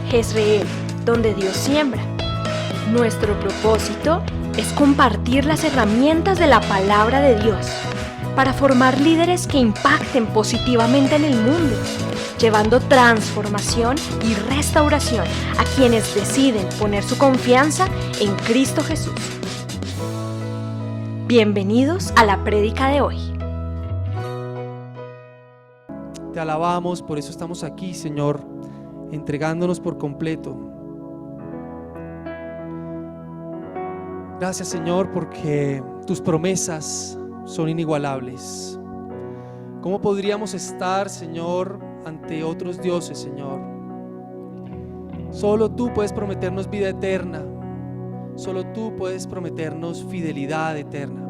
Jezreel, donde Dios siembra. Nuestro propósito es compartir las herramientas de la palabra de Dios para formar líderes que impacten positivamente en el mundo, llevando transformación y restauración a quienes deciden poner su confianza en Cristo Jesús. Bienvenidos a la prédica de hoy. Te alabamos, por eso estamos aquí, Señor, entregándonos por completo. Gracias, Señor, porque tus promesas son inigualables. ¿Cómo podríamos estar, Señor, ante otros dioses, Señor? Solo tú puedes prometernos vida eterna. Solo tú puedes prometernos fidelidad eterna.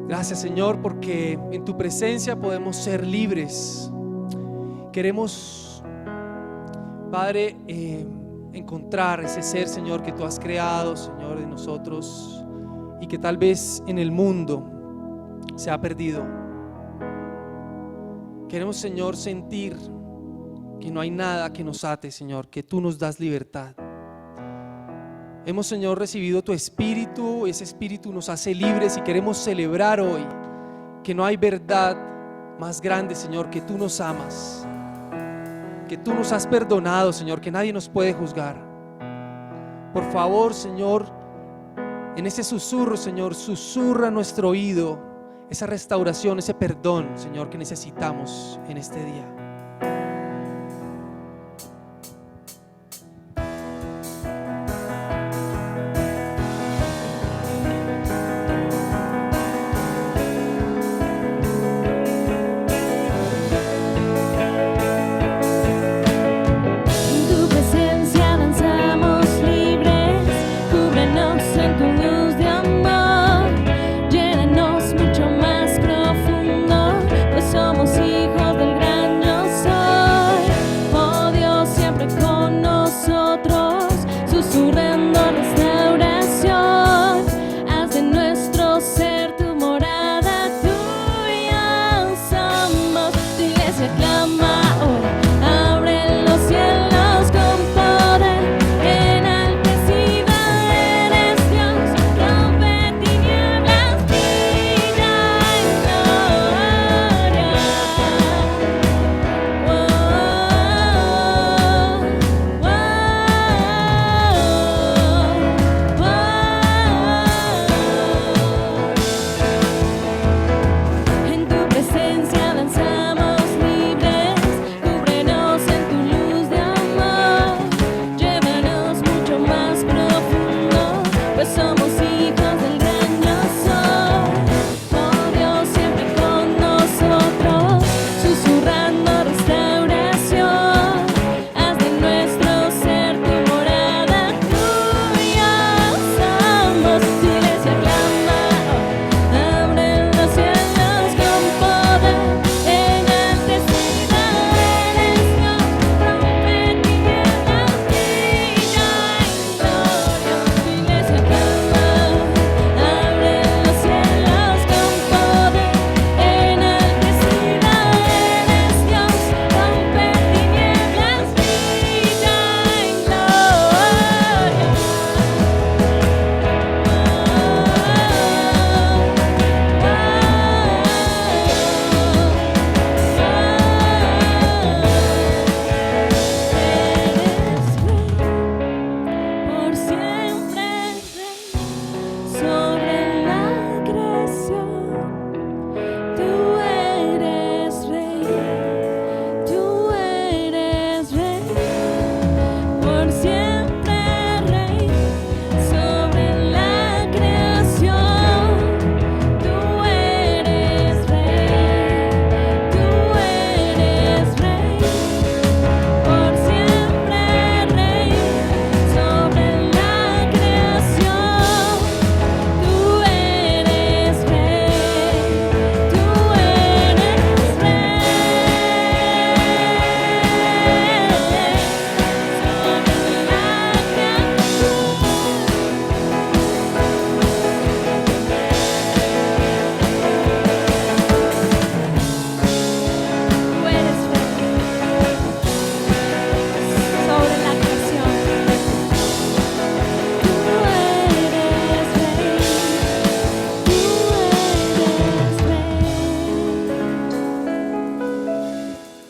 Gracias, Señor, porque en tu presencia podemos ser libres. Queremos, Padre, encontrar ese ser, Señor, que tú has creado, Señor, de nosotros, y que tal vez en el mundo se ha perdido. Queremos, Señor, sentir que no hay nada que nos ate, Señor, que tú nos das libertad. Hemos, Señor, recibido tu Espíritu, ese Espíritu nos hace libres y queremos celebrar hoy que no hay verdad más grande, Señor, que tú nos amas, que tú nos has perdonado, Señor, que nadie nos puede juzgar. Por favor, Señor, en ese susurro, Señor, susurra nuestro oído esa restauración, ese perdón, Señor, que necesitamos en este día. Mucho más profundo, pues somos hijos del gran yo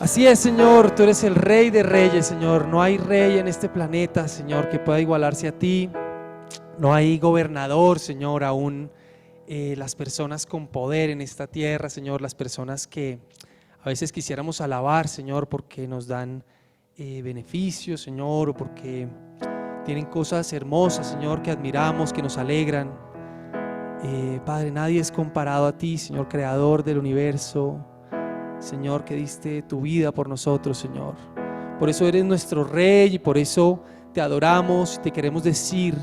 Así es, Señor, tú eres el Rey de Reyes, Señor. No hay rey en este planeta, Señor, que pueda igualarse a ti. No hay gobernador, Señor, aún las personas con poder en esta tierra, Señor, las personas que a veces quisiéramos alabar, Señor, porque nos dan beneficios, Señor, o porque tienen cosas hermosas, Señor, que admiramos, que nos alegran. Padre, nadie es comparado a ti, Señor, creador del universo, Señor, que diste tu vida por nosotros, Señor. Por eso eres nuestro Rey y por eso te adoramos y te queremos decir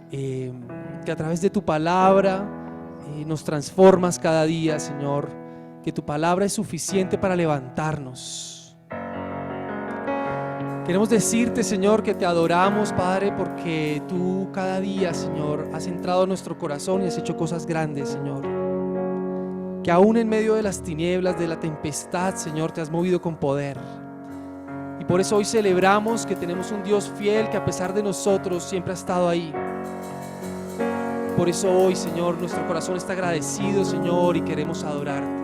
que a través de tu palabra nos transformas cada día, Señor, que tu palabra es suficiente para levantarnos. Queremos decirte, Señor, que te adoramos, Padre, porque tú cada día, Señor, has entrado a nuestro corazón y has hecho cosas grandes, Señor. Que aún en medio de las tinieblas, de la tempestad, Señor, te has movido con poder. Y por eso hoy celebramos que tenemos un Dios fiel que a pesar de nosotros siempre ha estado ahí. Por eso hoy, Señor, nuestro corazón está agradecido, Señor, y queremos adorarte.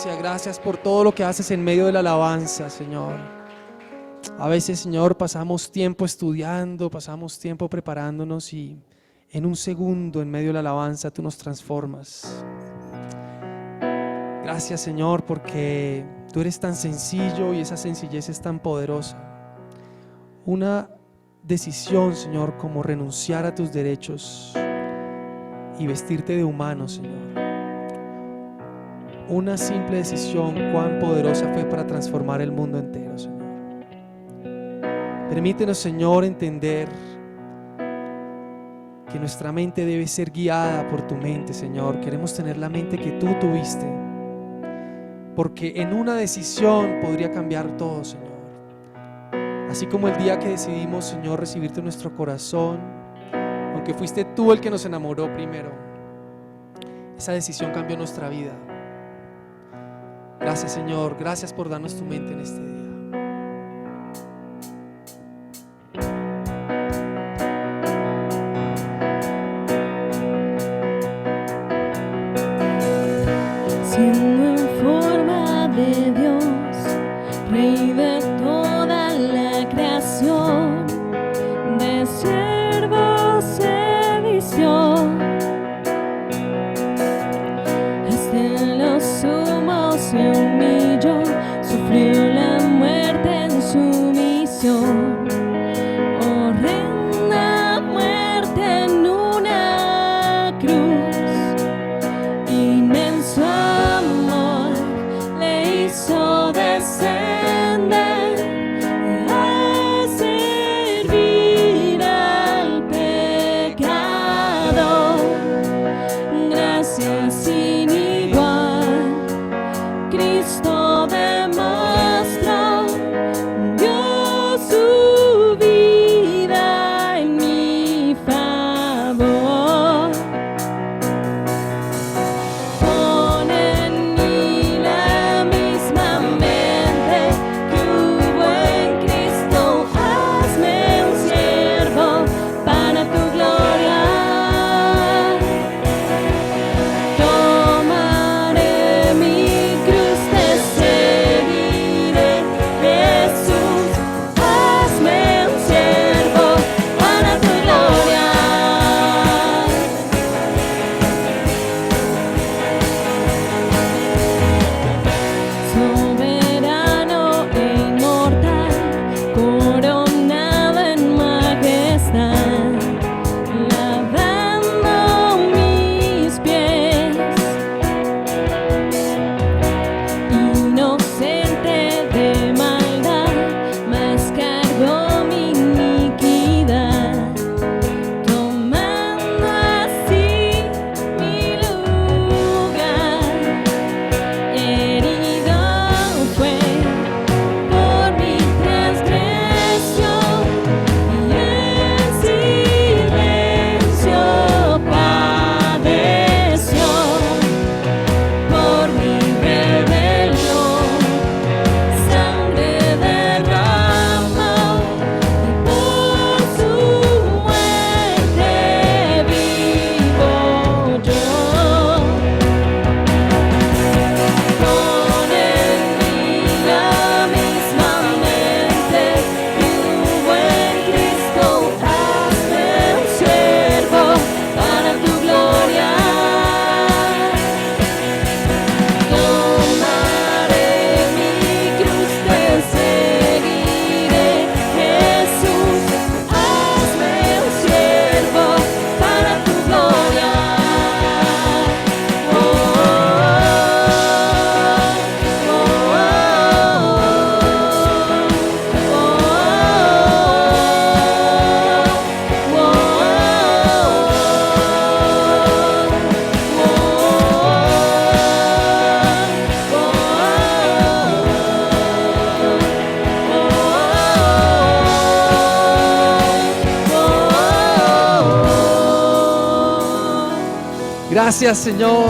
Gracias por todo lo que haces en medio de la alabanza, Señor. A veces, Señor, pasamos tiempo estudiando, pasamos tiempo preparándonos y en un segundo, en medio de la alabanza, tú nos transformas. Gracias, Señor, porque tú eres tan sencillo y esa sencillez es tan poderosa. Una decisión, Señor, como renunciar a tus derechos y vestirte de humano, Señor. Una simple decisión, cuán poderosa fue para transformar el mundo entero, Señor. Permítenos, Señor, entender que nuestra mente debe ser guiada por tu mente, Señor. Queremos tener la mente que tú tuviste, porque en una decisión podría cambiar todo, Señor. Así como el día que decidimos, Señor, recibirte en nuestro corazón, aunque fuiste tú el que nos enamoró primero, esa decisión cambió nuestra vida. Gracias, Señor, gracias por darnos tu mente en este día. Siendo en forma de Dios, Rey de toda la creación, de siervo se vistió, hasta lo sumo se humilló, sufrió la muerte en sumisión, horrenda muerte en una cruz, inmenso amor le hizo descender a servir al pecador. Gracias sin igual, Cristo demostró, dio su vida en mi favor. Pon en mí la misma mente que hubo en Cristo, hazme un siervo para tu gloria. Tomaré mi cruz, te seguiré, Jesús, hazme un siervo para tu gloria. Soberano e inmortal, coronado en majestad, lavando mis pies, inocente de maldad, mas cargó mi iniquidad, tomando así mi lugar. Herido fue por mi transgresión y en silencio padeció por mi rebelión, sangre derramó y por su muerte vivo yo. Pon en mí la misma mente que hubo en Cristo, hazme un siervo para tu gloria. Tomaré mi cruz, te seguiré, Jesús, hazme un siervo para tu gloria. Gracias, Señor.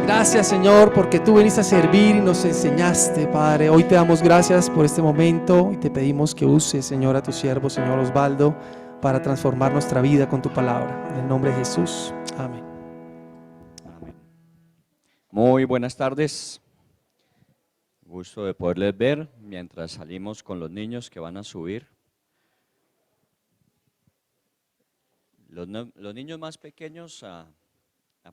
Gracias, Señor, porque tú viniste a servir y nos enseñaste, Padre. Hoy te damos gracias por este momento y te pedimos que uses, Señor, a tu siervo, Señor Osvaldo, para transformar nuestra vida con tu palabra. En el nombre de Jesús. Amén. Muy buenas tardes. Gusto de poderles ver mientras salimos con los niños que van a subir. Los niños más pequeños a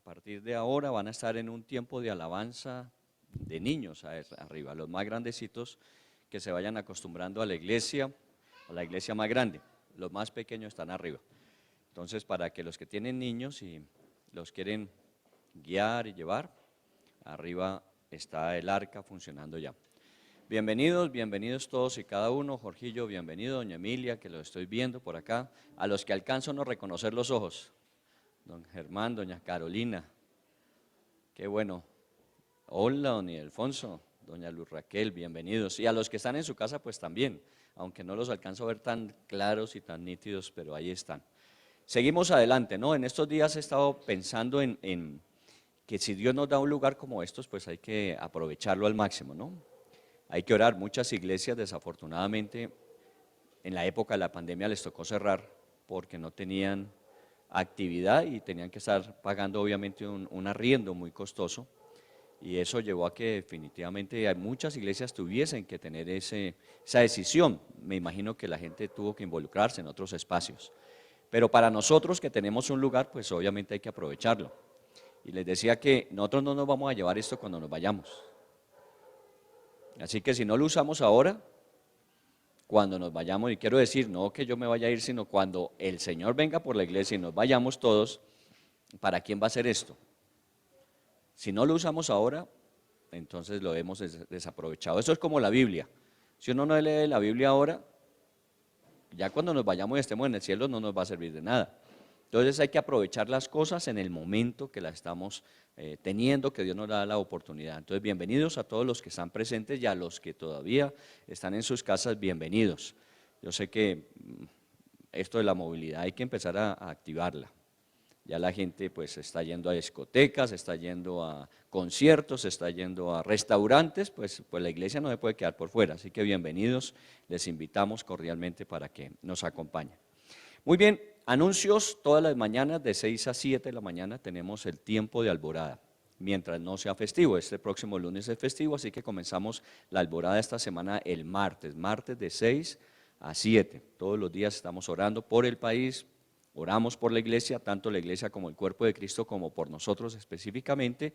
partir de ahora van a estar en un tiempo de alabanza de niños arriba. Los más grandecitos que se vayan acostumbrando a la iglesia más grande. Los más pequeños están arriba. Entonces, para que los que tienen niños y los quieren guiar y llevar, arriba está el arca funcionando ya. Bienvenidos todos y cada uno. Jorgillo, bienvenido. Doña Emilia, que lo estoy viendo por acá. A los que alcanzo a no reconocer los ojos. Don Germán, doña Carolina. Qué bueno. Hola, don Ildefonso, doña Luz Raquel, bienvenidos. Y a los que están en su casa, pues también, aunque no los alcanzo a ver tan claros y tan nítidos, pero ahí están. Seguimos adelante, ¿no? En estos días he estado pensando en que si Dios nos da un lugar como estos, pues hay que aprovecharlo al máximo, ¿no? Hay que orar. Muchas iglesias, desafortunadamente, en la época de la pandemia les tocó cerrar porque no tenían actividad y tenían que estar pagando obviamente un arriendo muy costoso, y eso llevó a que definitivamente muchas iglesias tuviesen que tener esa decisión. Me imagino que la gente tuvo que involucrarse en otros espacios, pero para nosotros que tenemos un lugar, pues obviamente hay que aprovecharlo. Y les decía que nosotros no nos vamos a llevar esto cuando nos vayamos, así que si no lo usamos ahora, cuando nos vayamos, y quiero decir, no que yo me vaya a ir, sino cuando el Señor venga por la iglesia y nos vayamos todos, ¿para quién va a ser esto? Si no lo usamos ahora, entonces lo hemos desaprovechado. Eso es como la Biblia. Si uno no lee la Biblia ahora, ya cuando nos vayamos y estemos en el cielo no nos va a servir de nada. Entonces hay que aprovechar las cosas en el momento que las estamos teniendo, que Dios nos da la oportunidad. Entonces, bienvenidos a todos los que están presentes y a los que todavía están en sus casas, bienvenidos. Yo sé que esto de la movilidad hay que empezar a activarla. Ya la gente pues está yendo a discotecas, está yendo a conciertos, está yendo a restaurantes, pues la iglesia no se puede quedar por fuera. Así que bienvenidos, les invitamos cordialmente para que nos acompañen. Muy bien, anuncios. Todas las mañanas de 6 a 7 de la mañana tenemos el tiempo de alborada, mientras no sea festivo. Este próximo lunes es festivo, así que comenzamos la alborada esta semana el martes de 6 a 7. Todos los días estamos orando por el país, oramos por la iglesia, tanto la iglesia como el cuerpo de Cristo, como por nosotros específicamente,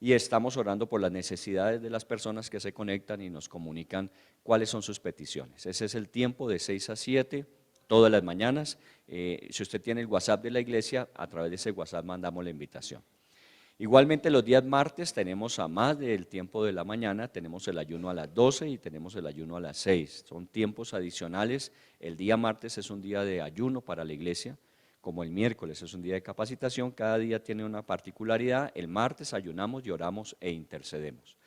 y estamos orando por las necesidades de las personas que se conectan y nos comunican cuáles son sus peticiones. Ese es el tiempo de 6 a 7, todas las mañanas. Si usted tiene el WhatsApp de la iglesia, a través de ese WhatsApp mandamos la invitación. Igualmente los días martes tenemos, a más del tiempo de la mañana, tenemos el ayuno a las 12 y tenemos el ayuno a las 6. Son tiempos adicionales. El día martes es un día de ayuno para la iglesia, como el miércoles es un día de capacitación. Cada día tiene una particularidad. El martes ayunamos y oramos e intercedemos.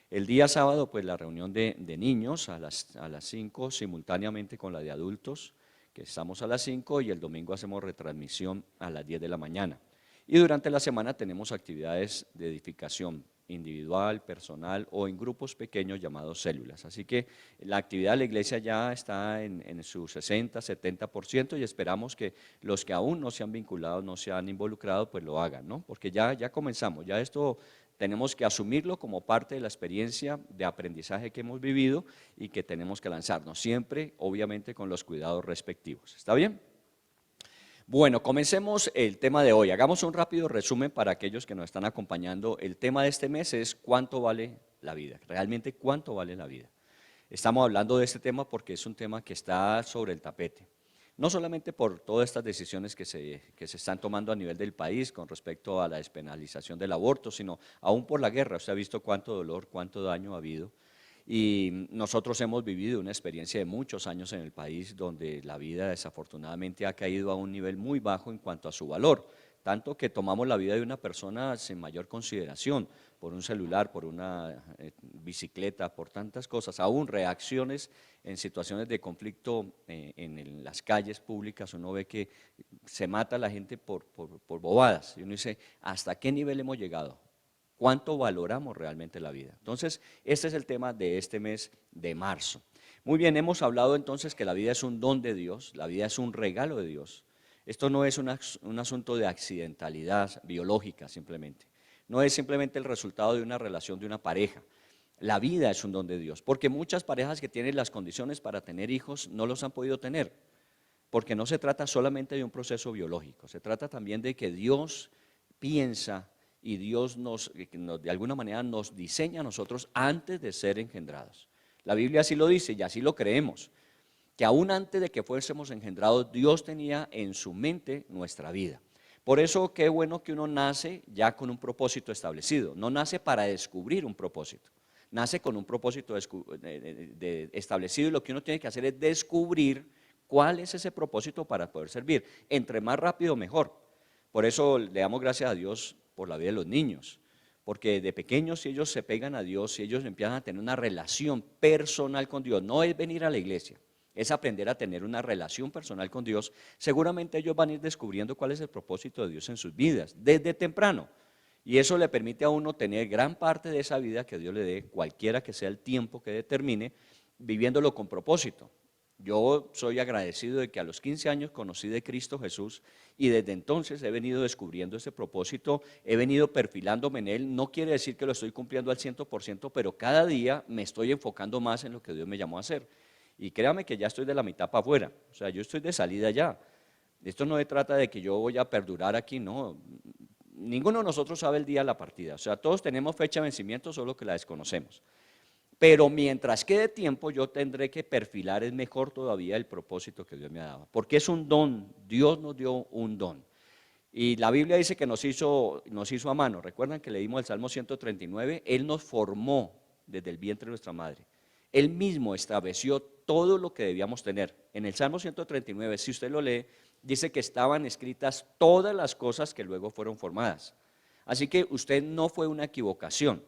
El día sábado, pues la reunión de niños a las 5, simultáneamente con la de adultos, que estamos a las 5, y el domingo hacemos retransmisión a las 10 de la mañana. Y durante la semana tenemos actividades de edificación individual, personal o en grupos pequeños llamados células. Así que la actividad de la iglesia ya está en su 60-70%, y esperamos que los que aún no se han vinculado, no se han involucrado, pues lo hagan, ¿no? Porque ya comenzamos, ya esto tenemos que asumirlo como parte de la experiencia de aprendizaje que hemos vivido y que tenemos que lanzarnos, siempre obviamente con los cuidados respectivos. ¿Está bien? Bueno, comencemos el tema de hoy. Hagamos un rápido resumen para aquellos que nos están acompañando. El tema de este mes es ¿cuánto vale la vida? Realmente, ¿cuánto vale la vida? Estamos hablando de este tema porque es un tema que está sobre el tapete. No solamente por todas estas decisiones que se están tomando a nivel del país con respecto a la despenalización del aborto, sino aún por la guerra. Usted ha visto cuánto dolor, cuánto daño ha habido. Y nosotros hemos vivido una experiencia de muchos años en el país donde la vida desafortunadamente ha caído a un nivel muy bajo en cuanto a su valor, tanto que tomamos la vida de una persona sin mayor consideración, por un celular, por una bicicleta, por tantas cosas, aún reacciones en situaciones de conflicto en las calles públicas. Uno ve que se mata a la gente por bobadas, y uno dice, ¿hasta qué nivel hemos llegado? ¿Cuánto valoramos realmente la vida? Entonces, este es el tema de este mes de marzo. Muy bien, hemos hablado entonces que la vida es un don de Dios, la vida es un regalo de Dios. Esto no es un asunto de accidentalidad biológica simplemente. no es simplemente el resultado de una relación de una pareja. La vida es un don de Dios, porque muchas parejas que tienen las condiciones para tener hijos no los han podido tener, porque no se trata solamente de un proceso biológico, se trata también de que Dios piensa y Dios de alguna manera nos diseña a nosotros antes de ser engendrados. La Biblia así lo dice y así lo creemos, que aún antes de que fuésemos engendrados, Dios tenía en su mente nuestra vida. Por eso qué bueno que uno nace ya con un propósito establecido, no nace para descubrir un propósito. Nace con un propósito establecido y lo que uno tiene que hacer es descubrir cuál es ese propósito para poder servir. Entre más rápido, mejor. Por eso le damos gracias a Dios por la vida de los niños, porque de pequeños si ellos se pegan a Dios, si ellos empiezan a tener una relación personal con Dios, no es venir a la iglesia, es aprender a tener una relación personal con Dios, seguramente ellos van a ir descubriendo cuál es el propósito de Dios en sus vidas, desde temprano. Y eso le permite a uno tener gran parte de esa vida que Dios le dé, cualquiera que sea el tiempo que determine, viviéndolo con propósito. Yo soy agradecido de que a los 15 años conocí de Cristo Jesús y desde entonces he venido descubriendo ese propósito, he venido perfilándome en él. No quiere decir que lo estoy cumpliendo al 100%, pero cada día me estoy enfocando más en lo que Dios me llamó a hacer. Y créame que ya estoy de la mitad para afuera, o sea, yo estoy de salida ya. Esto no se trata de que yo voy a perdurar aquí, no. Ninguno de nosotros sabe el día de la partida, o sea, todos tenemos fecha de vencimiento, solo que la desconocemos. Pero mientras quede tiempo, yo tendré que perfilar, es mejor todavía el propósito que Dios me ha dado, porque es un don, Dios nos dio un don. Y la Biblia dice que nos hizo a mano, recuerdan que leímos el Salmo 139, Él nos formó desde el vientre de nuestra madre. Él mismo estableció todo lo que debíamos tener. En el Salmo 139, si usted lo lee, dice que estaban escritas todas las cosas que luego fueron formadas. Así que usted no fue una equivocación.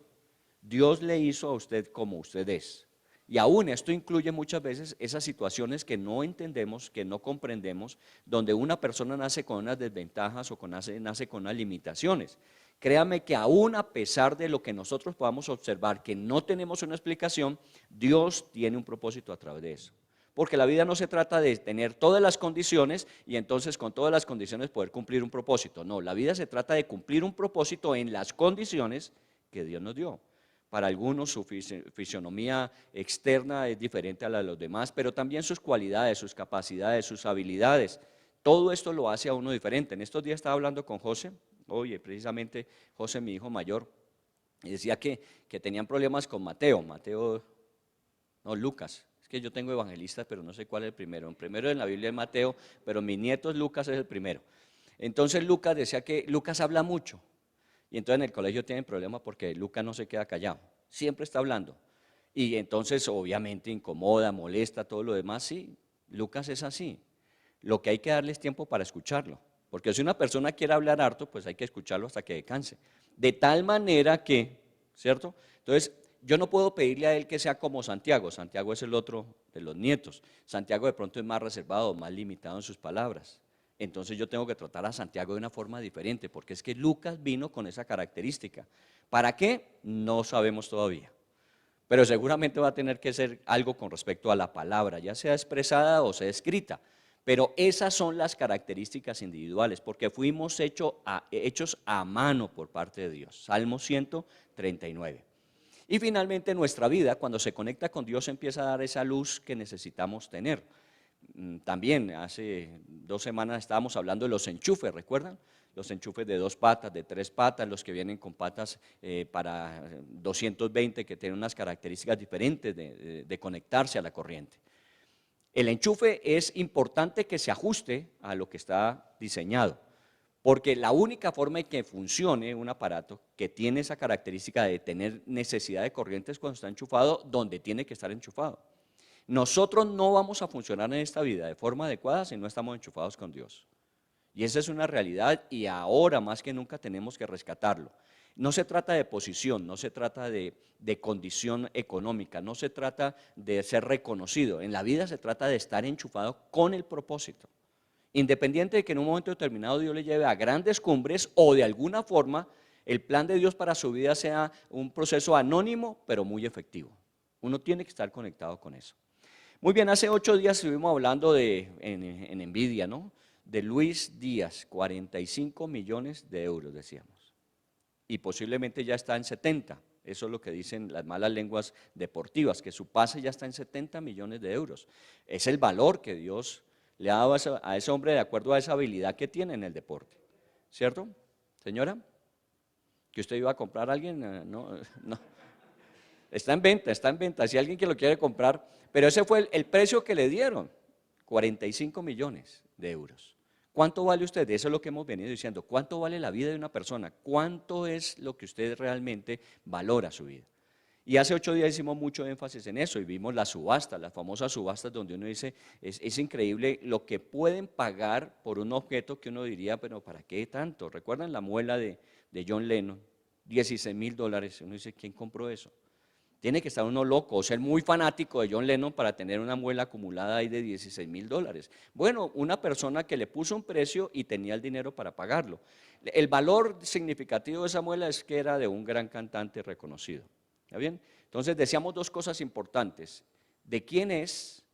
Dios le hizo a usted como usted es. Y aún esto incluye muchas veces esas situaciones que no entendemos, que no comprendemos, donde una persona nace con unas desventajas o nace con unas limitaciones. Créame que aún a pesar de lo que nosotros podamos observar, que no tenemos una explicación, Dios tiene un propósito a través de eso. Porque la vida no se trata de tener todas las condiciones y entonces con todas las condiciones poder cumplir un propósito. No, la vida se trata de cumplir un propósito en las condiciones que Dios nos dio. Para algunos su fisionomía externa es diferente a la de los demás, pero también sus cualidades, sus capacidades, sus habilidades. Todo esto lo hace a uno diferente. En estos días estaba hablando con José, oye, precisamente José, mi hijo mayor, y decía que tenían problemas con Lucas. Es que yo tengo evangelistas, pero no sé cuál es el primero. El primero en la Biblia es Mateo, pero mi nieto es Lucas, es el primero. Entonces Lucas decía que Lucas habla mucho. Y entonces en el colegio tienen problemas porque Lucas no se queda callado, siempre está hablando. Y entonces obviamente incomoda, molesta, todo lo demás. Sí, Lucas es así. Lo que hay que darle es tiempo para escucharlo. Porque si una persona quiere hablar harto, pues hay que escucharlo hasta que canse. De tal manera que, ¿cierto? Entonces yo no puedo pedirle a él que sea como Santiago. Santiago es el otro de los nietos. Santiago de pronto es más reservado, más limitado en sus palabras. Entonces yo tengo que tratar a Santiago de una forma diferente, porque es que Lucas vino con esa característica. ¿Para qué? No sabemos todavía. Pero seguramente va a tener que ser algo con respecto a la palabra, ya sea expresada o sea escrita. Pero esas son las características individuales, porque fuimos hechos a mano por parte de Dios. Salmo 139. Y finalmente nuestra vida, cuando se conecta con Dios, empieza a dar esa luz que necesitamos tener. También hace 2 semanas estábamos hablando de los enchufes, ¿recuerdan? Los enchufes de 2 patas, de 3 patas, los que vienen con patas para 220, que tienen unas características diferentes de conectarse a la corriente. El enchufe es importante que se ajuste a lo que está diseñado, porque la única forma en que funcione un aparato que tiene esa característica de tener necesidad de corriente es cuando está enchufado donde tiene que estar enchufado. Nosotros no vamos a funcionar en esta vida de forma adecuada si no estamos enchufados con Dios. Y esa es una realidad y ahora más que nunca tenemos que rescatarlo. No se trata de posición, no se trata de condición económica, no se trata de ser reconocido. En la vida se trata de estar enchufado con el propósito. Independiente de que en un momento determinado Dios le lleve a grandes cumbres o de alguna forma el plan de Dios para su vida sea un proceso anónimo pero muy efectivo. Uno tiene que estar conectado con eso. Muy bien, hace 8 días estuvimos hablando en Envidia, ¿no? De Luis Díaz, 45 millones de euros decíamos. y posiblemente ya está en 70. Eso es lo que dicen las malas lenguas deportivas, que su pase ya está en 70 millones de euros. Es el valor que Dios le ha dado a ese hombre de acuerdo a esa habilidad que tiene en el deporte. ¿Cierto, señora? ¿Que usted iba a comprar a alguien? No, no. Está en venta, si alguien que lo quiere comprar, pero ese fue el precio que le dieron, 45 millones de euros. ¿Cuánto vale usted? Eso es lo que hemos venido diciendo. ¿Cuánto vale la vida de una persona? ¿Cuánto es lo que usted realmente valora su vida? Y hace 8 días hicimos mucho énfasis en eso y vimos las subastas, las famosas subastas donde uno dice, es increíble lo que pueden pagar por un objeto que uno diría, pero ¿para qué tanto? ¿Recuerdan la muela de John Lennon? $16,000. Uno dice, ¿quién compró eso? Tiene que estar uno loco o ser muy fanático de John Lennon para tener una muela acumulada ahí de $16,000. Bueno, una persona que le puso un precio y tenía el dinero para pagarlo. El valor significativo de esa muela es que era de un gran cantante reconocido. ¿Está bien? Entonces decíamos 2 cosas importantes, de quién es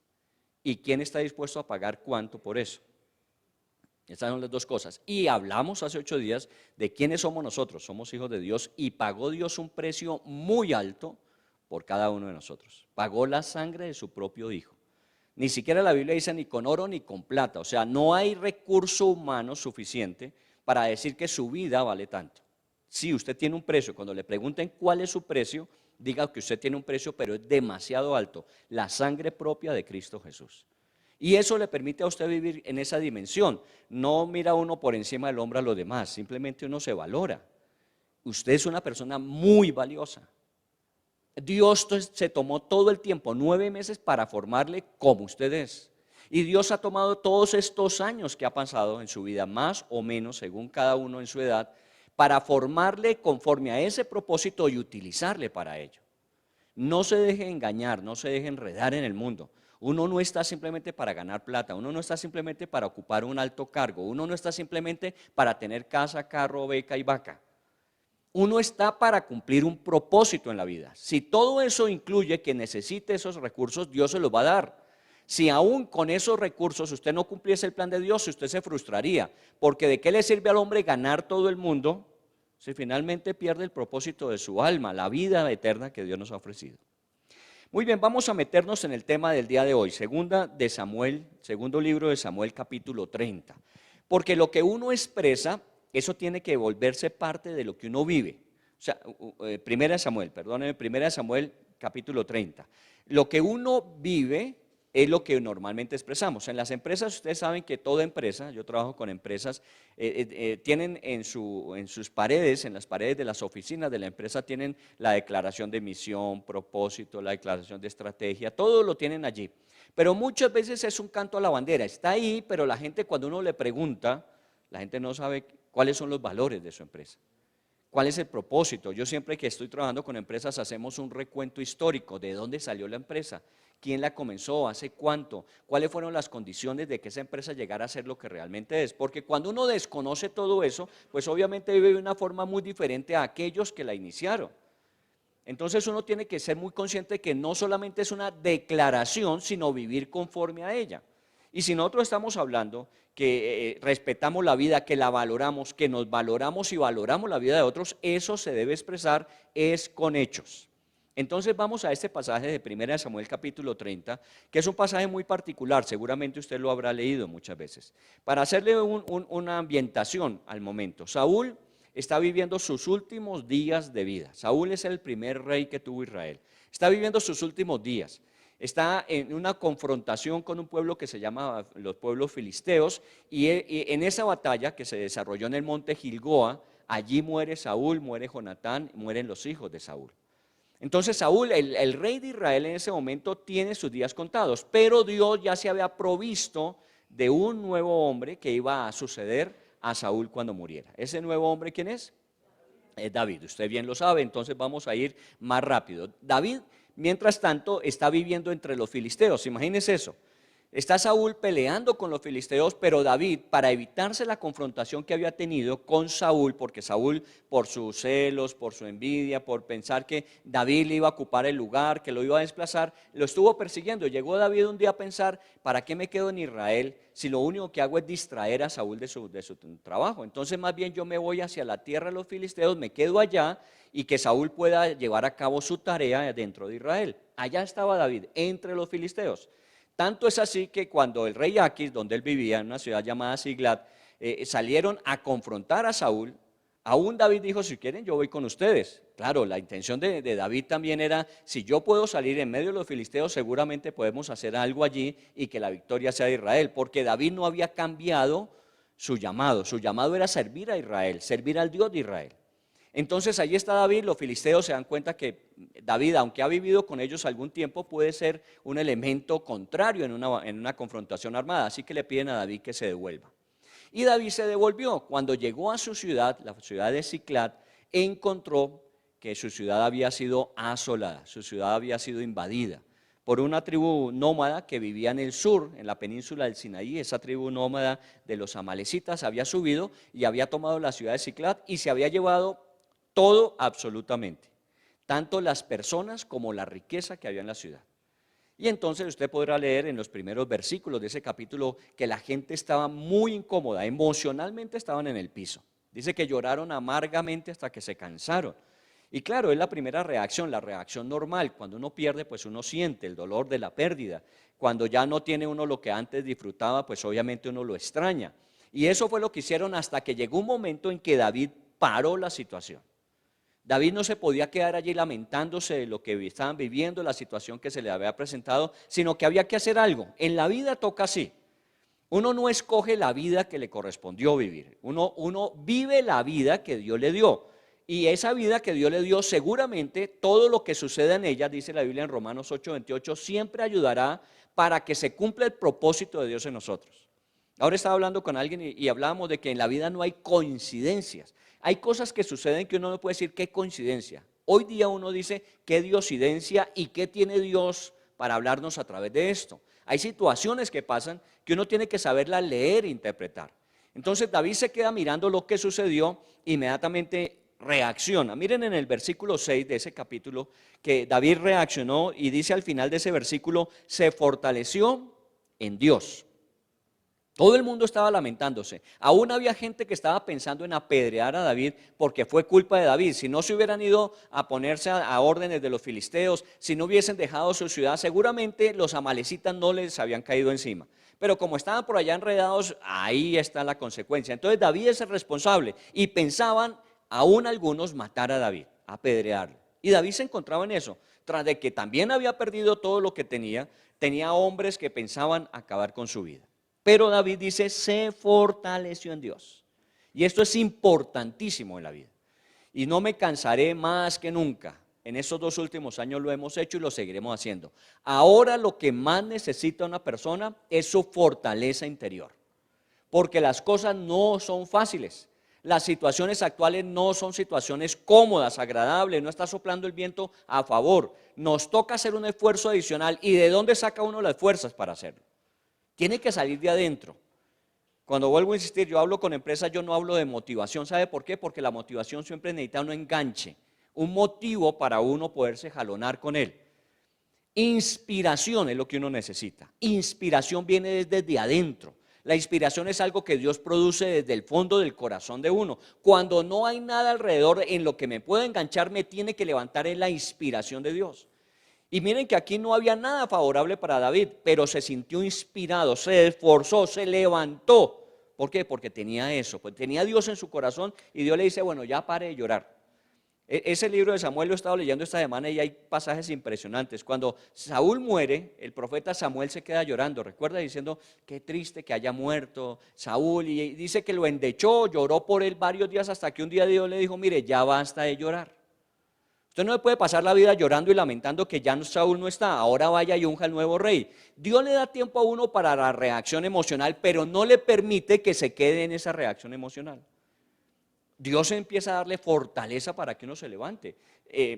y quién está dispuesto a pagar cuánto por eso. Estas son las 2 cosas. Y hablamos hace 8 días de quiénes somos nosotros, somos hijos de Dios y pagó Dios un precio muy alto por cada uno de nosotros. Pagó la sangre de su propio hijo. Ni siquiera la Biblia dice ni con oro ni con plata, o sea, no hay recurso humano suficiente para decir que su vida vale tanto. Si usted tiene un precio, cuando le pregunten cuál es su precio, diga que usted tiene un precio, pero es demasiado alto, la sangre propia de Cristo Jesús. Y eso le permite a usted vivir en esa dimensión. No mira uno por encima del hombro a los demás, simplemente uno se valora. Usted es una persona muy valiosa. Dios se tomó todo el tiempo, 9 meses, para formarle como usted es. Y Dios ha tomado todos estos años que ha pasado en su vida, más o menos, según cada uno en su edad, para formarle conforme a ese propósito y utilizarle para ello. No se deje engañar, no se deje enredar en el mundo. Uno no está simplemente para ganar plata, uno no está simplemente para ocupar un alto cargo, uno no está simplemente para tener casa, carro, beca y vaca. Uno está para cumplir un propósito en la vida. Si todo eso incluye que necesite esos recursos, Dios se los va a dar. Si aún con esos recursos usted no cumpliese el plan de Dios, usted se frustraría, porque ¿de qué le sirve al hombre ganar todo el mundo si finalmente pierde el propósito de su alma, la vida eterna que Dios nos ha ofrecido? Muy bien, vamos a meternos en el tema del día de hoy, segundo libro de Samuel, capítulo 30, porque lo que uno expresa, eso tiene que volverse parte de lo que uno vive. O sea, primera de Samuel, capítulo 30. Lo que uno vive es lo que normalmente expresamos. En las empresas, ustedes saben que toda empresa, yo trabajo con empresas, tienen en sus paredes, en las paredes de las oficinas de la empresa, tienen la declaración de misión, propósito, la declaración de estrategia, todo lo tienen allí. Pero muchas veces es un canto a la bandera, está ahí, pero la gente, cuando uno le pregunta, la gente no sabe cuáles son los valores de su empresa. ¿Cuál es el propósito? Yo siempre que estoy trabajando con empresas hacemos un recuento histórico de dónde salió la empresa, quién la comenzó, hace cuánto, cuáles fueron las condiciones de que esa empresa llegara a ser lo que realmente es. Porque cuando uno desconoce todo eso, pues obviamente vive de una forma muy diferente a aquellos que la iniciaron. Entonces uno tiene que ser muy consciente de que no solamente es una declaración, sino vivir conforme a ella. Y si nosotros estamos hablando que respetamos la vida, que la valoramos, que nos valoramos y valoramos la vida de otros, eso se debe expresar es con hechos. Entonces vamos a este pasaje de 1 Samuel capítulo 30, que es un pasaje muy particular, seguramente usted lo habrá leído muchas veces. Para hacerle una ambientación al momento, Saúl está viviendo sus últimos días de vida. Saúl es el primer rey que tuvo Israel. Está viviendo sus últimos días. Está en una confrontación con un pueblo que se llama los pueblos filisteos, y en esa batalla que se desarrolló en el monte Gilboa, allí muere Saúl, muere Jonatán, mueren los hijos de Saúl. Entonces Saúl, el rey de Israel en ese momento, tiene sus días contados, pero Dios ya se había provisto de un nuevo hombre que iba a suceder a Saúl cuando muriera. ¿Ese nuevo hombre quién es? Es David, usted bien lo sabe, entonces vamos a ir más rápido. David, mientras tanto, está viviendo entre los filisteos, imagínense eso. Está Saúl peleando con los filisteos, pero David, para evitarse la confrontación que había tenido con Saúl, porque Saúl, por sus celos, por su envidia, por pensar que David le iba a ocupar el lugar, que lo iba a desplazar, lo estuvo persiguiendo. Llegó David un día a pensar, ¿para qué me quedo en Israel si lo único que hago es distraer a Saúl de su trabajo? Entonces más bien yo me voy hacia la tierra de los filisteos, me quedo allá y que Saúl pueda llevar a cabo su tarea dentro de Israel. Allá estaba David, entre los filisteos. Tanto es así que cuando el rey Aquis, donde él vivía, en una ciudad llamada Siglat, salieron a confrontar a Saúl, aún David dijo, si quieren yo voy con ustedes. Claro, la intención de David también era, si yo puedo salir en medio de los filisteos, seguramente podemos hacer algo allí y que la victoria sea de Israel, porque David no había cambiado su llamado era servir a Israel, servir al Dios de Israel. Entonces ahí está David, los filisteos se dan cuenta que David, aunque ha vivido con ellos algún tiempo, puede ser un elemento contrario en una confrontación armada, así que le piden a David que se devuelva. Y David se devolvió. Cuando llegó a su ciudad, la ciudad de Siclat, encontró que su ciudad había sido asolada, su ciudad había sido invadida por una tribu nómada que vivía en el sur, en la península del Sinaí. Esa tribu nómada de los amalecitas había subido y había tomado la ciudad de Siclat y se había llevado todo absolutamente, tanto las personas como la riqueza que había en la ciudad. Y entonces usted podrá leer en los primeros versículos de ese capítulo que la gente estaba muy incómoda, emocionalmente estaban en el piso. Dice que lloraron amargamente hasta que se cansaron. Y claro, es la primera reacción, la reacción normal. Cuando uno pierde, pues uno siente el dolor de la pérdida. Cuando ya no tiene uno lo que antes disfrutaba, pues obviamente uno lo extraña. Y eso fue lo que hicieron hasta que llegó un momento en que David paró la situación. David no se podía quedar allí lamentándose de lo que estaban viviendo, la situación que se le había presentado, sino que había que hacer algo. En la vida toca así. Uno no escoge la vida que le correspondió vivir. Uno vive la vida que Dios le dio. Y esa vida que Dios le dio, seguramente todo lo que suceda en ella, dice la Biblia en Romanos 8:28, siempre ayudará para que se cumpla el propósito de Dios en nosotros. Ahora estaba hablando con alguien y hablábamos de que en la vida no hay coincidencias. Hay cosas que suceden que uno no puede decir qué coincidencia. Hoy día uno dice qué diosidencia y qué tiene Dios para hablarnos a través de esto. Hay situaciones que pasan que uno tiene que saberlas leer e interpretar. Entonces David se queda mirando lo que sucedió, inmediatamente reacciona. Miren en el versículo 6 de ese capítulo que David reaccionó y dice al final de ese versículo, se fortaleció en Dios. Todo el mundo estaba lamentándose. Aún había gente que estaba pensando en apedrear a David porque fue culpa de David. Si no se hubieran ido a ponerse a órdenes de los filisteos, si no hubiesen dejado su ciudad, seguramente los amalecitas no les habían caído encima. Pero como estaban por allá enredados, ahí está la consecuencia. Entonces David es el responsable y pensaban aún algunos matar a David, apedrearlo. Y David se encontraba en eso, tras de que también había perdido todo lo que tenía hombres que pensaban acabar con su vida. Pero David dice, se fortaleció en Dios. Y esto es importantísimo en la vida. Y no me cansaré más que nunca. En estos 2 últimos años lo hemos hecho y lo seguiremos haciendo. Ahora lo que más necesita una persona es su fortaleza interior. Porque las cosas no son fáciles. Las situaciones actuales no son situaciones cómodas, agradables, no está soplando el viento a favor. Nos toca hacer un esfuerzo adicional. ¿Y de dónde saca uno las fuerzas para hacerlo? Tiene que salir de adentro. Cuando vuelvo a insistir, yo hablo con empresas, yo no hablo de motivación. ¿Sabe por qué? Porque la motivación siempre necesita un enganche, un motivo para uno poderse jalonar con él. Inspiración es lo que uno necesita. Inspiración viene desde adentro. La inspiración es algo que Dios produce desde el fondo del corazón de uno. Cuando no hay nada alrededor en lo que me pueda enganchar, me tiene que levantar en la inspiración de Dios. Y miren que aquí no había nada favorable para David, pero se sintió inspirado, se esforzó, se levantó. ¿Por qué? Porque tenía eso, pues tenía a Dios en su corazón y Dios le dice, bueno, ya pare de llorar. Ese libro de Samuel lo he estado leyendo esta semana y hay pasajes impresionantes. Cuando Saúl muere, el profeta Samuel se queda llorando, recuerda, diciendo, qué triste que haya muerto Saúl, y dice que lo endechó, lloró por él varios días hasta que un día Dios le dijo, mire, ya basta de llorar. Usted no puede pasar la vida llorando y lamentando que ya Saúl no está, ahora vaya y unja al nuevo rey. Dios le da tiempo a uno para la reacción emocional, pero no le permite que se quede en esa reacción emocional. Dios empieza a darle fortaleza para que uno se levante.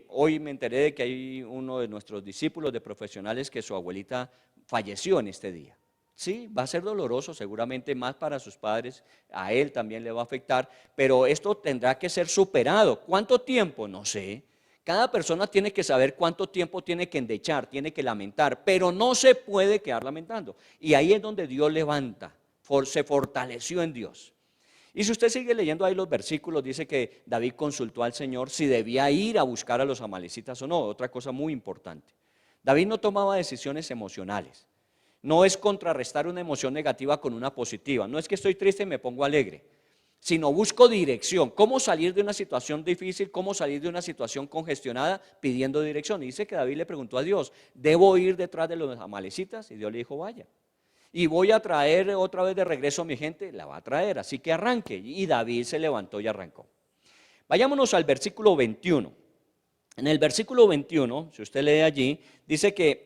Hoy me enteré de que hay uno de nuestros discípulos de profesionales que su abuelita falleció en este día. Sí, va a ser doloroso, seguramente más para sus padres, a él también le va a afectar, pero esto tendrá que ser superado. ¿Cuánto tiempo? No sé. Cada persona tiene que saber cuánto tiempo tiene que endechar, tiene que lamentar, pero no se puede quedar lamentando. Y ahí es donde Dios levanta, se fortaleció en Dios. Y si usted sigue leyendo ahí los versículos, dice que David consultó al Señor si debía ir a buscar a los amalecitas o no. Otra cosa muy importante. David no tomaba decisiones emocionales. No es contrarrestar una emoción negativa con una positiva. No es que estoy triste y me pongo alegre, sino busco dirección. ¿Cómo salir de una situación difícil? ¿Cómo salir de una situación congestionada? Pidiendo dirección. Y dice que David le preguntó a Dios, ¿debo ir detrás de los amalecitas? Y Dios le dijo, vaya. Y voy a traer otra vez de regreso a mi gente, la va a traer, así que arranque. Y David se levantó y arrancó. Vayámonos al versículo 21. En el versículo 21, si usted lee allí, dice que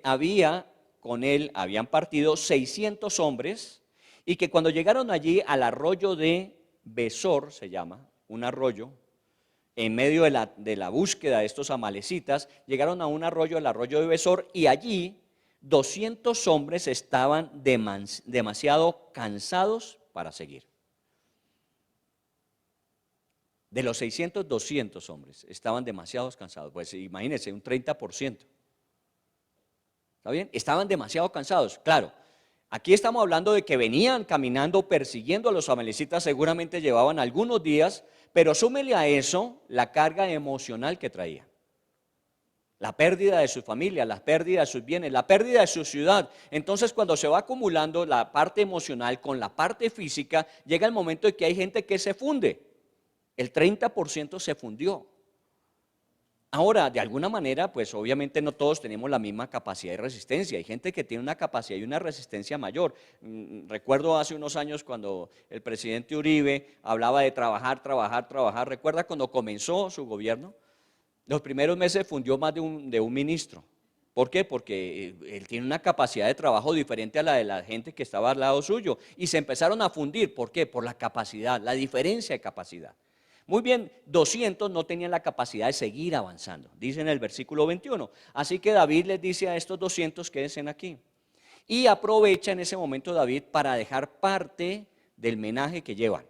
con él habían partido 600 hombres y que cuando llegaron allí al arroyo de Besor, se llama, un arroyo, en medio de la búsqueda de estos amalecitas, llegaron a un arroyo, el arroyo de Besor, y allí 200 hombres estaban demasiado cansados para seguir. De los 600, 200 hombres estaban demasiado cansados. Pues imagínense, un 30%. ¿Está bien? Estaban demasiado cansados. Claro, aquí estamos hablando de que venían caminando persiguiendo a los amalecitas, seguramente llevaban algunos días, pero súmele a eso la carga emocional que traían. La pérdida de su familia, la pérdida de sus bienes, la pérdida de su ciudad. Entonces, cuando se va acumulando la parte emocional con la parte física, llega el momento de que hay gente que se funde. El 30% se fundió. Ahora, de alguna manera, pues obviamente no todos tenemos la misma capacidad de resistencia. Hay gente que tiene una capacidad y una resistencia mayor. Recuerdo hace unos años cuando el presidente Uribe hablaba de trabajar, trabajar, trabajar. ¿Recuerda cuando comenzó su gobierno? Los primeros meses fundió más de un ministro. ¿Por qué? Porque él tiene una capacidad de trabajo diferente a la de la gente que estaba al lado suyo. Y se empezaron a fundir. ¿Por qué? Por la capacidad, la diferencia de capacidad. Muy bien, 200 no tenían la capacidad de seguir avanzando, dice en el versículo 21. Así que David les dice a estos 200, quédense aquí. Y aprovecha en ese momento David para dejar parte del menaje que llevan.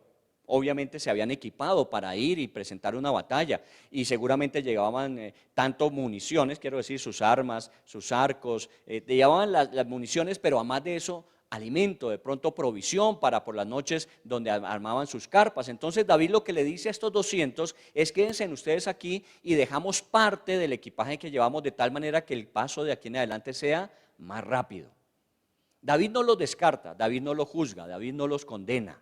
Obviamente se habían equipado para ir y presentar una batalla y seguramente llevaban tanto municiones, quiero decir, sus armas, sus arcos, llevaban las municiones, pero además de eso, alimento, de pronto provisión para por las noches donde armaban sus carpas. Entonces David lo que le dice a estos 200 es quédense ustedes aquí y dejamos parte del equipaje que llevamos de tal manera que el paso de aquí en adelante sea más rápido. David no los descarta, David no los juzga, David no los condena.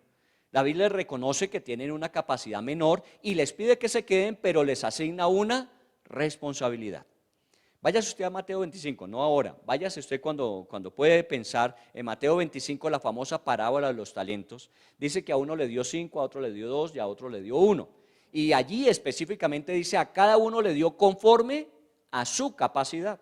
David les reconoce que tienen una capacidad menor y les pide que se queden, pero les asigna una responsabilidad. Váyase usted a Mateo 25, no ahora, váyase usted cuando puede pensar en Mateo 25, la famosa parábola de los talentos. Dice que a uno le dio 5, a otro le dio 2 y a otro le dio 1. Y allí específicamente dice a cada uno le dio conforme a su capacidad.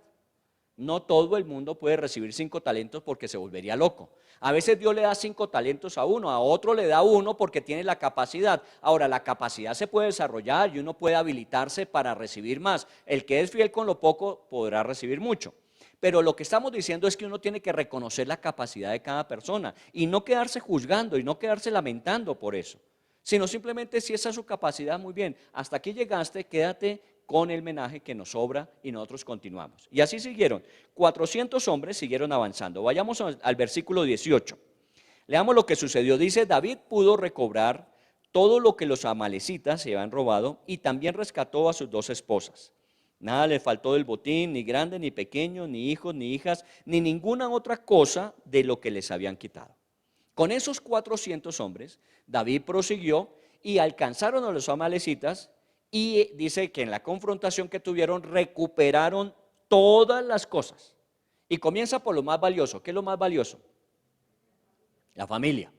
No todo el mundo puede recibir 5 talentos porque se volvería loco. A veces Dios le da 5 talentos a uno, a otro le da 1 porque tiene la capacidad. Ahora, la capacidad se puede desarrollar y uno puede habilitarse para recibir más. El que es fiel con lo poco podrá recibir mucho. Pero lo que estamos diciendo es que uno tiene que reconocer la capacidad de cada persona y no quedarse juzgando y no quedarse lamentando por eso, sino simplemente si esa es su capacidad, muy bien, hasta aquí llegaste, quédate con el menaje que nos sobra y nosotros continuamos. Y así siguieron, 400 hombres siguieron avanzando. Vayamos al versículo 18. Leamos lo que sucedió. Dice, David pudo recobrar todo lo que los amalecitas se habían robado y también rescató a sus 2 esposas. Nada le faltó del botín, ni grande, ni pequeño, ni hijos, ni hijas, ni ninguna otra cosa de lo que les habían quitado. Con esos 400 hombres, David prosiguió y alcanzaron a los amalecitas. Y dice que en la confrontación que tuvieron recuperaron todas las cosas. Y comienza por lo más valioso. ¿Qué es lo más valioso? La familia.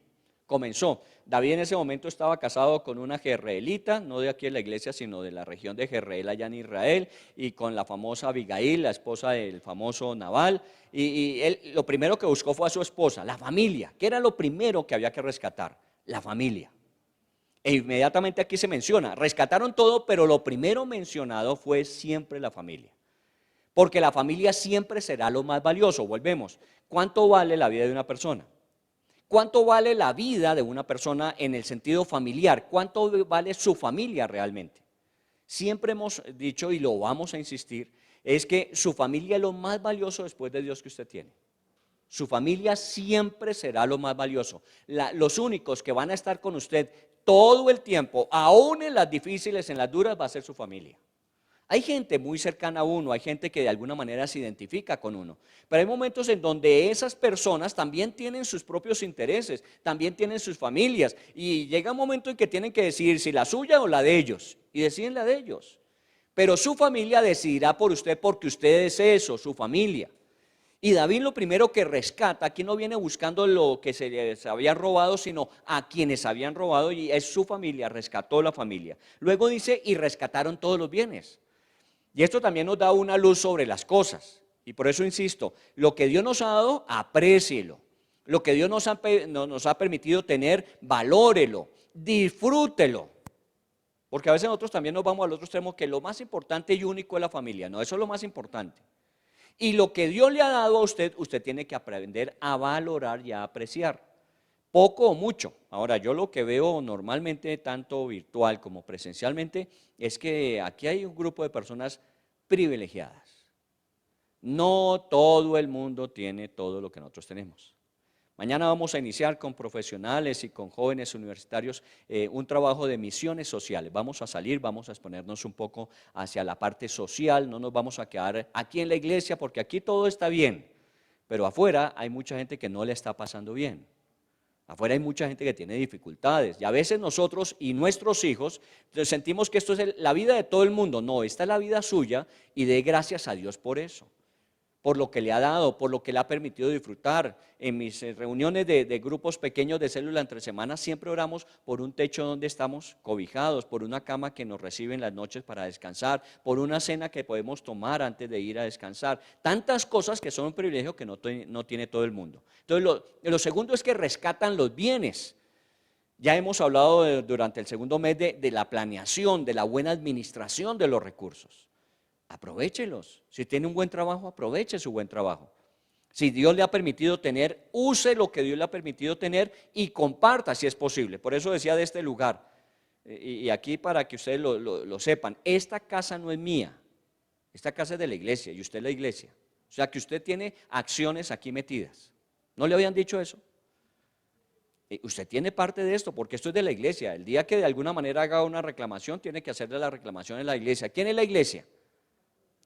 Comenzó. David en ese momento estaba casado con una jezreelita, no de aquí en la iglesia, sino de la región de Jezreel allá en Israel, y con la famosa Abigail, la esposa del famoso Nabal. Y él lo primero que buscó fue a su esposa, la familia. ¿Qué era lo primero que había que rescatar? La familia. E inmediatamente aquí se menciona, rescataron todo, pero lo primero mencionado fue siempre la familia. Porque la familia siempre será lo más valioso. Volvemos, ¿cuánto vale la vida de una persona? ¿Cuánto vale la vida de una persona en el sentido familiar? ¿Cuánto vale su familia realmente? Siempre hemos dicho y lo vamos a insistir, es que su familia es lo más valioso después de Dios que usted tiene. Su familia siempre será lo más valioso. Los únicos que van a estar con usted todo el tiempo, aún en las difíciles, en las duras, va a ser su familia. Hay gente muy cercana a uno, hay gente que de alguna manera se identifica con uno, pero hay momentos en donde esas personas también tienen sus propios intereses, también tienen sus familias, y llega un momento en que tienen que decidir si la suya o la de ellos, y deciden la de ellos. Pero su familia decidirá por usted porque usted es eso, su familia. Y David lo primero que rescata, aquí no viene buscando lo que se les había robado, sino a quienes habían robado, y es su familia, rescató la familia. Luego dice, y rescataron todos los bienes. Y esto también nos da una luz sobre las cosas. Y por eso insisto, lo que Dios nos ha dado, aprécielo. Lo que Dios nos ha permitido tener, valórelo, disfrútelo. Porque a veces nosotros también nos vamos al otro extremo, que lo más importante y único es la familia. No, eso es lo más importante. Y lo que Dios le ha dado a usted, usted tiene que aprender a valorar y a apreciar, poco o mucho. Ahora, yo lo que veo normalmente, tanto virtual como presencialmente, es que aquí hay un grupo de personas privilegiadas. No todo el mundo tiene todo lo que nosotros tenemos. Mañana vamos a iniciar con profesionales y con jóvenes universitarios un trabajo de misiones sociales. Vamos a salir, vamos a exponernos un poco hacia la parte social, no nos vamos a quedar aquí en la iglesia porque aquí todo está bien, pero afuera hay mucha gente que no le está pasando bien. Afuera hay mucha gente que tiene dificultades y a veces nosotros y nuestros hijos sentimos que esto es la vida de todo el mundo. No, esta es la vida suya y dé gracias a Dios por eso, por lo que le ha dado, por lo que le ha permitido disfrutar. En mis reuniones de grupos pequeños de célula entre semanas siempre oramos por un techo donde estamos cobijados, por una cama que nos recibe en las noches para descansar, por una cena que podemos tomar antes de ir a descansar. Tantas cosas que son un privilegio que no tiene todo el mundo. Entonces lo segundo es que rescatan los bienes. Ya hemos hablado durante el segundo mes de la planeación, de la buena administración de los recursos. Aprovéchelos. Si tiene un buen trabajo, aproveche su buen trabajo. Si Dios le ha permitido tener, use lo que Dios le ha permitido tener y comparta si es posible. Por eso decía de este lugar, y aquí para que ustedes lo sepan, esta casa no es mía, esta casa es de la iglesia y usted es la iglesia. O sea que usted tiene acciones aquí metidas. ¿No le habían dicho eso? Usted tiene parte de esto porque esto es de la iglesia. El día que de alguna manera haga una reclamación, tiene que hacerle la reclamación en la iglesia. ¿Quién es la iglesia?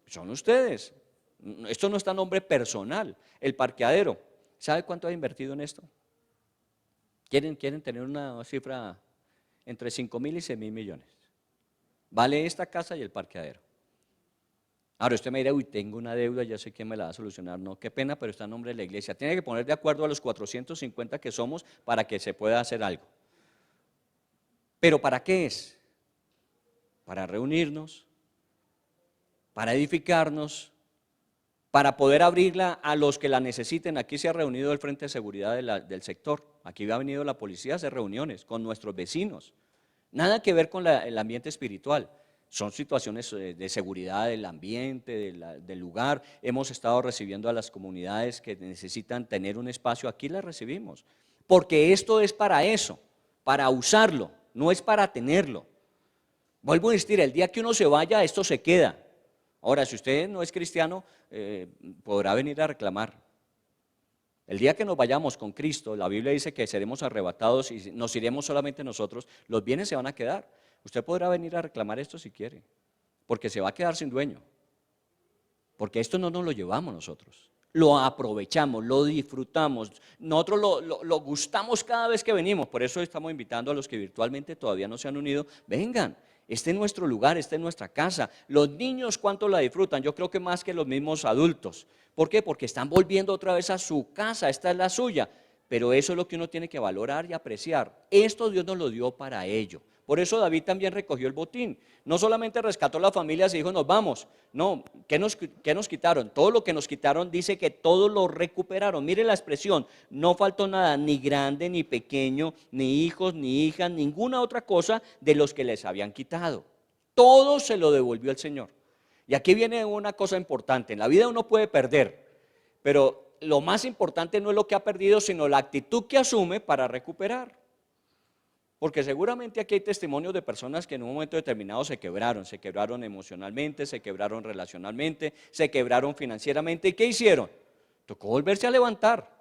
Son ustedes. Esto no está a nombre personal. El parqueadero, ¿sabe cuánto ha invertido en esto? ¿Quieren tener una cifra entre 5.000 y 6.000 millones? Vale esta casa y el parqueadero. Ahora usted me dirá, uy, tengo una deuda, ya sé quién me la va a solucionar. No, qué pena, pero está a nombre de la iglesia. Tiene que poner de acuerdo a los 450 que somos para que se pueda hacer algo. ¿Pero para qué es? Para reunirnos, para edificarnos, para poder abrirla a los que la necesiten. Aquí se ha reunido el Frente de Seguridad del sector, aquí ha venido la policía a hacer reuniones con nuestros vecinos. Nada que ver con el ambiente espiritual, son situaciones de seguridad del ambiente, del lugar. Hemos estado recibiendo a las comunidades que necesitan tener un espacio, aquí las recibimos, porque esto es para eso, para usarlo, no es para tenerlo. Vuelvo a insistir, el día que uno se vaya, esto se queda. Ahora, si usted no es cristiano, podrá venir a reclamar. El día que nos vayamos con Cristo, la Biblia dice que seremos arrebatados y nos iremos solamente nosotros, los bienes se van a quedar. Usted podrá venir a reclamar esto si quiere, porque se va a quedar sin dueño. Porque esto no nos lo llevamos nosotros, lo aprovechamos, lo disfrutamos, nosotros lo gustamos cada vez que venimos. Por eso estamos invitando a los que virtualmente todavía no se han unido, vengan. Este es nuestro lugar, esta es nuestra casa. Los niños, ¿cuánto la disfrutan? Yo creo que más que los mismos adultos. ¿Por qué? Porque están volviendo otra vez a su casa, esta es la suya. Pero eso es lo que uno tiene que valorar y apreciar. Esto Dios nos lo dio para ello. Por eso David también recogió el botín. No solamente rescató las familias y dijo, nos vamos. No, ¿qué nos quitaron? Todo lo que nos quitaron dice que todo lo recuperaron. Mire la expresión, no faltó nada, ni grande, ni pequeño, ni hijos, ni hijas, ninguna otra cosa de los que les habían quitado. Todo se lo devolvió el Señor. Y aquí viene una cosa importante, en la vida uno puede perder, pero lo más importante no es lo que ha perdido, sino la actitud que asume para recuperar. Porque seguramente aquí hay testimonios de personas que en un momento determinado se quebraron emocionalmente, se quebraron relacionalmente, se quebraron financieramente. ¿Y qué hicieron? Tocó volverse a levantar,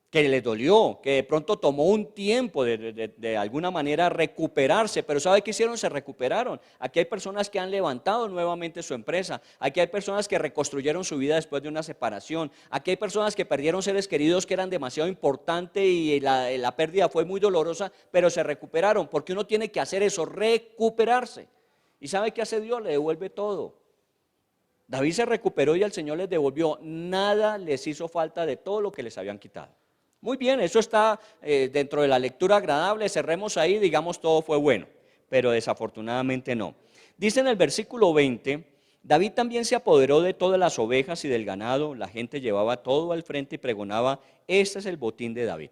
que les dolió, que de pronto tomó un tiempo de alguna manera recuperarse, pero ¿sabe qué hicieron? Se recuperaron. Aquí hay personas que han levantado nuevamente su empresa, aquí hay personas que reconstruyeron su vida después de una separación, aquí hay personas que perdieron seres queridos que eran demasiado importantes y la pérdida fue muy dolorosa, pero se recuperaron, porque uno tiene que hacer eso, recuperarse. ¿Y sabe qué hace Dios? Le devuelve todo. David se recuperó y el Señor les devolvió, nada les hizo falta de todo lo que les habían quitado. Muy bien, eso está dentro de la lectura agradable, cerremos ahí, digamos todo fue bueno, pero desafortunadamente no. Dice en el versículo 20, David también se apoderó de todas las ovejas y del ganado, la gente llevaba todo al frente y pregonaba, este es el botín de David.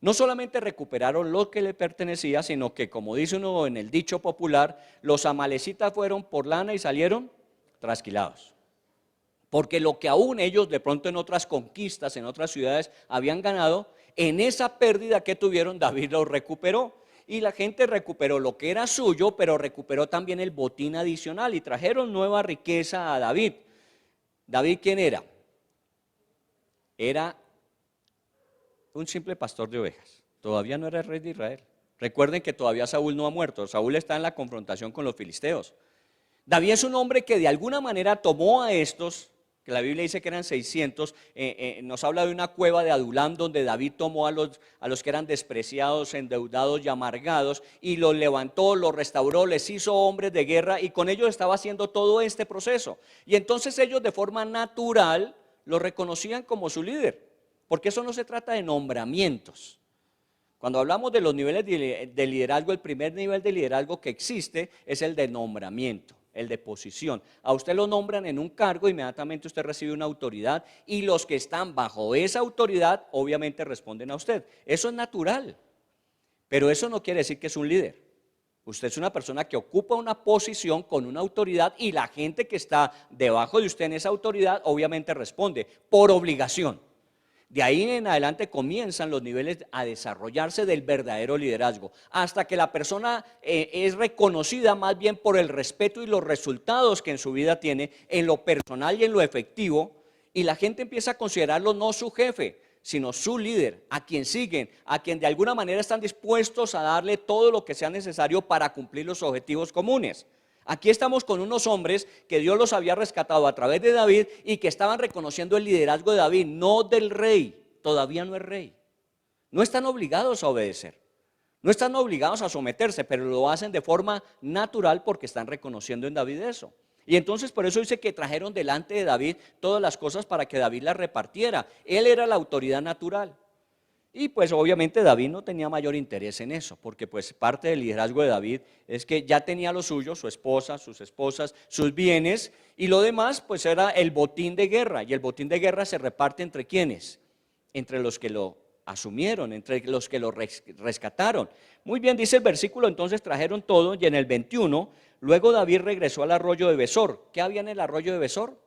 No solamente recuperaron lo que le pertenecía, sino que como dice uno en el dicho popular, los amalecitas fueron por lana y salieron trasquilados. Porque lo que aún ellos de pronto en otras conquistas, en otras ciudades habían ganado, en esa pérdida que tuvieron David lo recuperó. Y la gente recuperó lo que era suyo, pero recuperó también el botín adicional y trajeron nueva riqueza a David. ¿David quién era? Era un simple pastor de ovejas. Todavía no era el rey de Israel. Recuerden que todavía Saúl no ha muerto. Saúl está en la confrontación con los filisteos. David es un hombre que de alguna manera tomó a estos, que la Biblia dice que eran 600, nos habla de una cueva de Adulam donde David tomó a los que eran despreciados, endeudados y amargados y los levantó, los restauró, les hizo hombres de guerra y con ellos estaba haciendo todo este proceso. Y entonces ellos de forma natural lo reconocían como su líder, porque eso no se trata de nombramientos. Cuando hablamos de los niveles de liderazgo, el primer nivel de liderazgo que existe es el de nombramiento, el de posición. A usted lo nombran en un cargo, inmediatamente usted recibe una autoridad y los que están bajo esa autoridad obviamente responden a usted. Eso es natural, pero eso no quiere decir que es un líder. Usted es una persona que ocupa una posición con una autoridad y la gente que está debajo de usted en esa autoridad obviamente responde por obligación. De ahí en adelante comienzan los niveles a desarrollarse del verdadero liderazgo, hasta que la persona es reconocida más bien por el respeto y los resultados que en su vida tiene, en lo personal y en lo efectivo, y la gente empieza a considerarlo no su jefe, sino su líder, a quien siguen, a quien de alguna manera están dispuestos a darle todo lo que sea necesario para cumplir los objetivos comunes. Aquí estamos con unos hombres que Dios los había rescatado a través de David y que estaban reconociendo el liderazgo de David, no del rey, todavía no es rey. No están obligados a obedecer, no están obligados a someterse, pero lo hacen de forma natural porque están reconociendo en David eso. Y entonces por eso dice que trajeron delante de David todas las cosas para que David las repartiera. Él era la autoridad natural. Y pues obviamente David no tenía mayor interés en eso, porque pues parte del liderazgo de David es que ya tenía lo suyo, su esposa, sus esposas, sus bienes, y lo demás pues era el botín de guerra, y el botín de guerra se reparte entre ¿quiénes? Entre los que lo asumieron, entre los que lo rescataron. Muy bien, dice el versículo, entonces trajeron todo, y en el 21, luego David regresó al arroyo de Besor. ¿Qué había en el arroyo de Besor?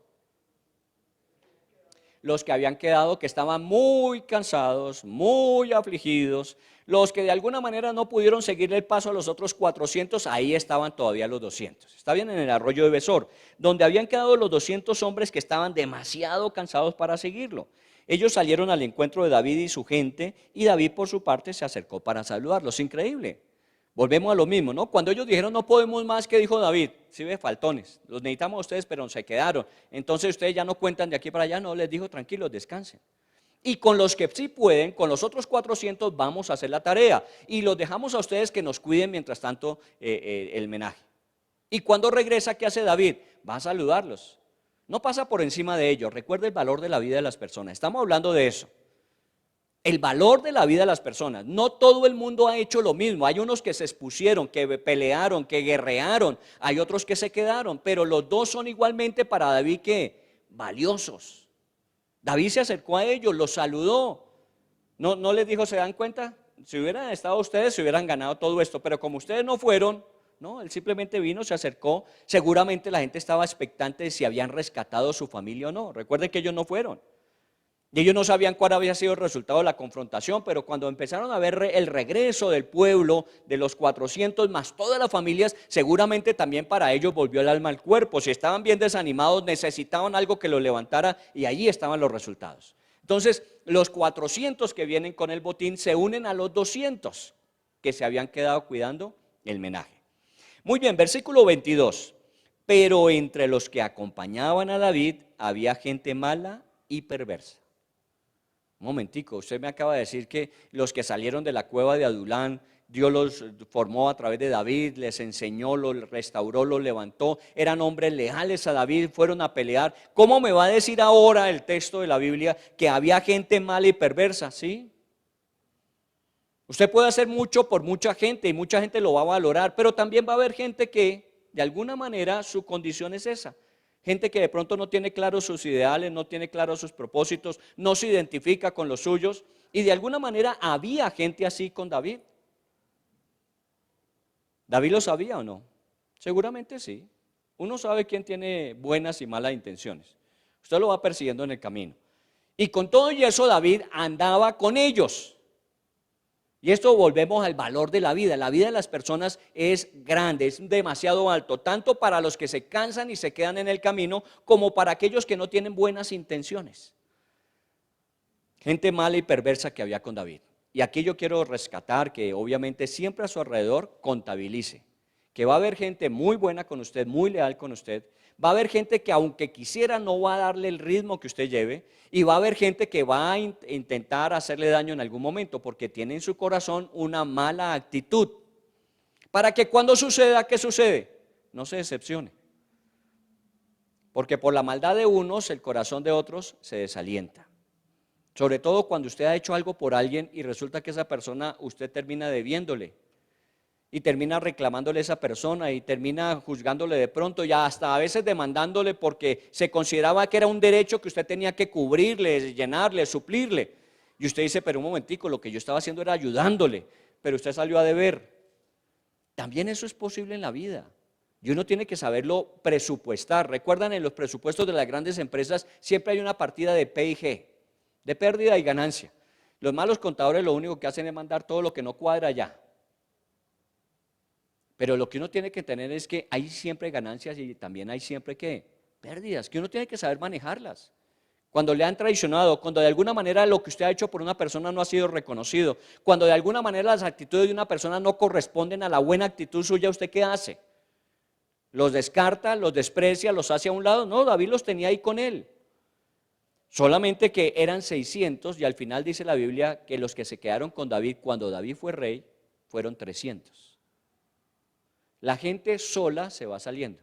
Los que habían quedado, que estaban muy cansados, muy afligidos, los que de alguna manera no pudieron seguir el paso a los otros 400, ahí estaban todavía los 200. Está bien, en el arroyo de Besor, donde habían quedado los 200 hombres que estaban demasiado cansados para seguirlo. Ellos salieron al encuentro de David y su gente, y David por su parte se acercó para saludarlos. Increíble. Volvemos a lo mismo, ¿no? Cuando ellos dijeron no podemos más, ¿qué dijo David? Sí, ve, faltones, los necesitamos a ustedes, pero se quedaron. Entonces ustedes ya no cuentan de aquí para allá, no, les dijo tranquilos, descansen. Y con los que sí pueden, con los otros 400 vamos a hacer la tarea. Y los dejamos a ustedes que nos cuiden mientras tanto el menaje. Y cuando regresa, ¿qué hace David? Va a saludarlos. No pasa por encima de ellos. Recuerda el valor de la vida de las personas. Estamos hablando de eso. El valor de la vida de las personas. No todo el mundo ha hecho lo mismo. Hay unos que se expusieron, que pelearon, que guerrearon. Hay otros que se quedaron. Pero los dos son igualmente para David ¿qué? Valiosos. David se acercó a ellos, los saludó. No les dijo, ¿se dan cuenta? Si hubieran estado ustedes, se hubieran ganado todo esto. Pero como ustedes no fueron, no, él simplemente vino, se acercó. Seguramente la gente estaba expectante de si habían rescatado a su familia o no. Recuerden que ellos no fueron. Y ellos no sabían cuál había sido el resultado de la confrontación, pero cuando empezaron a ver el regreso del pueblo, de los 400 más todas las familias, seguramente también para ellos volvió el alma al cuerpo. Si estaban bien desanimados, necesitaban algo que los levantara y allí estaban los resultados. Entonces, los 400 que vienen con el botín se unen a los 200 que se habían quedado cuidando el menaje. Muy bien, versículo 22. Pero entre los que acompañaban a David había gente mala y perversa. Un momentico, usted me acaba de decir que los que salieron de la cueva de Adulán, Dios los formó a través de David, les enseñó, los restauró, los levantó, eran hombres leales a David, fueron a pelear. ¿Cómo me va a decir ahora el texto de la Biblia que había gente mala y perversa? ¿Sí? Usted puede hacer mucho por mucha gente y mucha gente lo va a valorar, pero también va a haber gente que de alguna manera su condición es esa. Gente que de pronto no tiene claros sus ideales, no tiene claros sus propósitos, no se identifica con los suyos. Y de alguna manera había gente así con David. ¿David lo sabía o no? Seguramente sí. Uno sabe quién tiene buenas y malas intenciones. Usted lo va persiguiendo en el camino. Y con todo y eso David andaba con ellos. Y esto volvemos al valor de la vida. La vida de las personas es grande, es demasiado alto, tanto para los que se cansan y se quedan en el camino, como para aquellos que no tienen buenas intenciones. Gente mala y perversa que había con David. Y aquí yo quiero rescatar que obviamente siempre a su alrededor contabilice. Que va a haber gente muy buena con usted, muy leal con usted. Va a haber gente que aunque quisiera no va a darle el ritmo que usted lleve. Y va a haber gente que va a intentar hacerle daño en algún momento porque tiene en su corazón una mala actitud. Para que cuando suceda, ¿qué sucede? No se decepcione. Porque por la maldad de unos el corazón de otros se desalienta. Sobre todo cuando usted ha hecho algo por alguien y resulta que esa persona usted termina debiéndole. Y termina reclamándole a esa persona y termina juzgándole de pronto y hasta a veces demandándole porque se consideraba que era un derecho que usted tenía que cubrirle, llenarle, suplirle. Y usted dice, pero un momentico, lo que yo estaba haciendo era ayudándole, pero usted salió a deber. También eso es posible en la vida. Y uno tiene que saberlo presupuestar. Recuerdan, en los presupuestos de las grandes empresas siempre hay una partida de P y G, de pérdida y ganancia. Los malos contadores lo único que hacen es mandar todo lo que no cuadra allá. Pero lo que uno tiene que tener es que hay siempre ganancias y también hay siempre ¿qué? Pérdidas, que uno tiene que saber manejarlas. Cuando le han traicionado, cuando de alguna manera lo que usted ha hecho por una persona no ha sido reconocido, cuando de alguna manera las actitudes de una persona no corresponden a la buena actitud suya, ¿usted qué hace? ¿Los descarta, los desprecia, los hace a un lado? No, David los tenía ahí con él. Solamente que eran 600 y al final dice la Biblia que los que se quedaron con David cuando David fue rey fueron 300. La gente sola se va saliendo.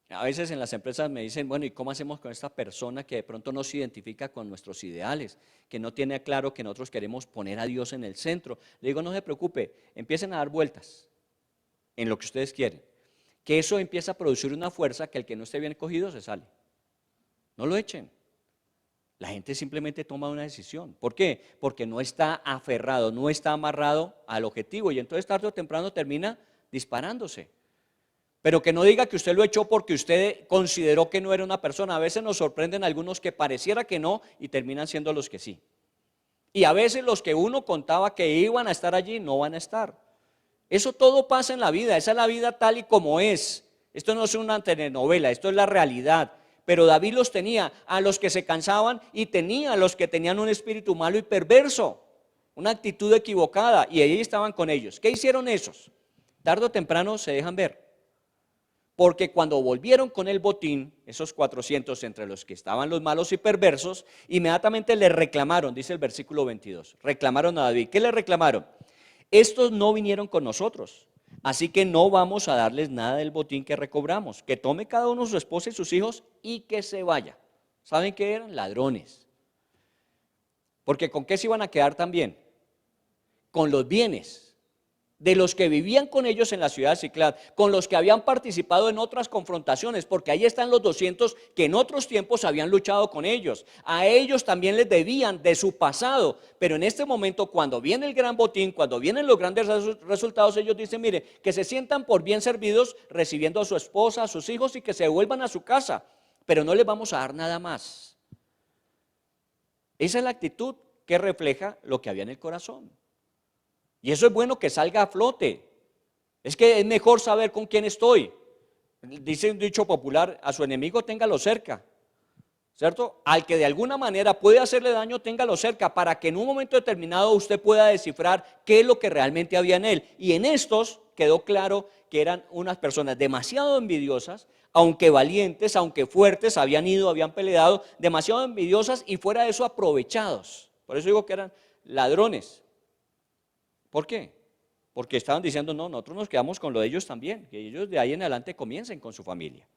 A veces en las empresas me dicen, bueno, ¿y cómo hacemos con esta persona que de pronto no se identifica con nuestros ideales? Que no tiene claro que nosotros queremos poner a Dios en el centro. Le digo, no se preocupe, empiecen a dar vueltas en lo que ustedes quieren. Que eso empieza a producir una fuerza que el que no esté bien cogido se sale. No lo echen. La gente simplemente toma una decisión. ¿Por qué? Porque no está aferrado, no está amarrado al objetivo y entonces tarde o temprano termina disparándose. Pero que no diga que usted lo echó porque usted consideró que no era una persona. A veces nos sorprenden algunos que pareciera que no y terminan siendo los que sí. Y a veces los que uno contaba que iban a estar allí no van a estar. Eso todo pasa en la vida, esa es la vida tal y como es. Esto no es una telenovela, esto es la realidad. Pero David los tenía a los que se cansaban y tenía a los que tenían un espíritu malo y perverso, una actitud equivocada, y ahí estaban con ellos. ¿Qué hicieron esos? Tarde o temprano se dejan ver. Porque cuando volvieron con el botín, esos 400 entre los que estaban los malos y perversos, inmediatamente le reclamaron, dice el versículo 22, reclamaron a David. ¿Qué le reclamaron? Estos no vinieron con nosotros, así que no vamos a darles nada del botín que recobramos. Que tome cada uno su esposa y sus hijos y que se vaya. ¿Saben qué eran? Ladrones. Porque ¿con qué se iban a quedar también? Con los bienes de los que vivían con ellos en la ciudad de Siclag, con los que habían participado en otras confrontaciones, porque ahí están los 200 que en otros tiempos habían luchado con ellos. A ellos también les debían de su pasado, pero en este momento cuando viene el gran botín, cuando vienen los grandes resultados, ellos dicen, mire, que se sientan por bien servidos recibiendo a su esposa, a sus hijos y que se vuelvan a su casa, pero no les vamos a dar nada más. Esa es la actitud que refleja lo que había en el corazón. Y eso es bueno que salga a flote. Es que es mejor saber con quién estoy. Dice un dicho popular, a su enemigo téngalo cerca, ¿cierto? Al que de alguna manera puede hacerle daño, téngalo cerca, para que en un momento determinado usted pueda descifrar qué es lo que realmente había en él. Y en estos quedó claro que eran unas personas demasiado envidiosas, aunque valientes, aunque fuertes, habían ido, habían peleado, demasiado envidiosas y fuera de eso aprovechados. Por eso digo que eran ladrones. ¿Por qué? Porque estaban diciendo, no, nosotros nos quedamos con lo de ellos también, que ellos de ahí en adelante comiencen con su familia.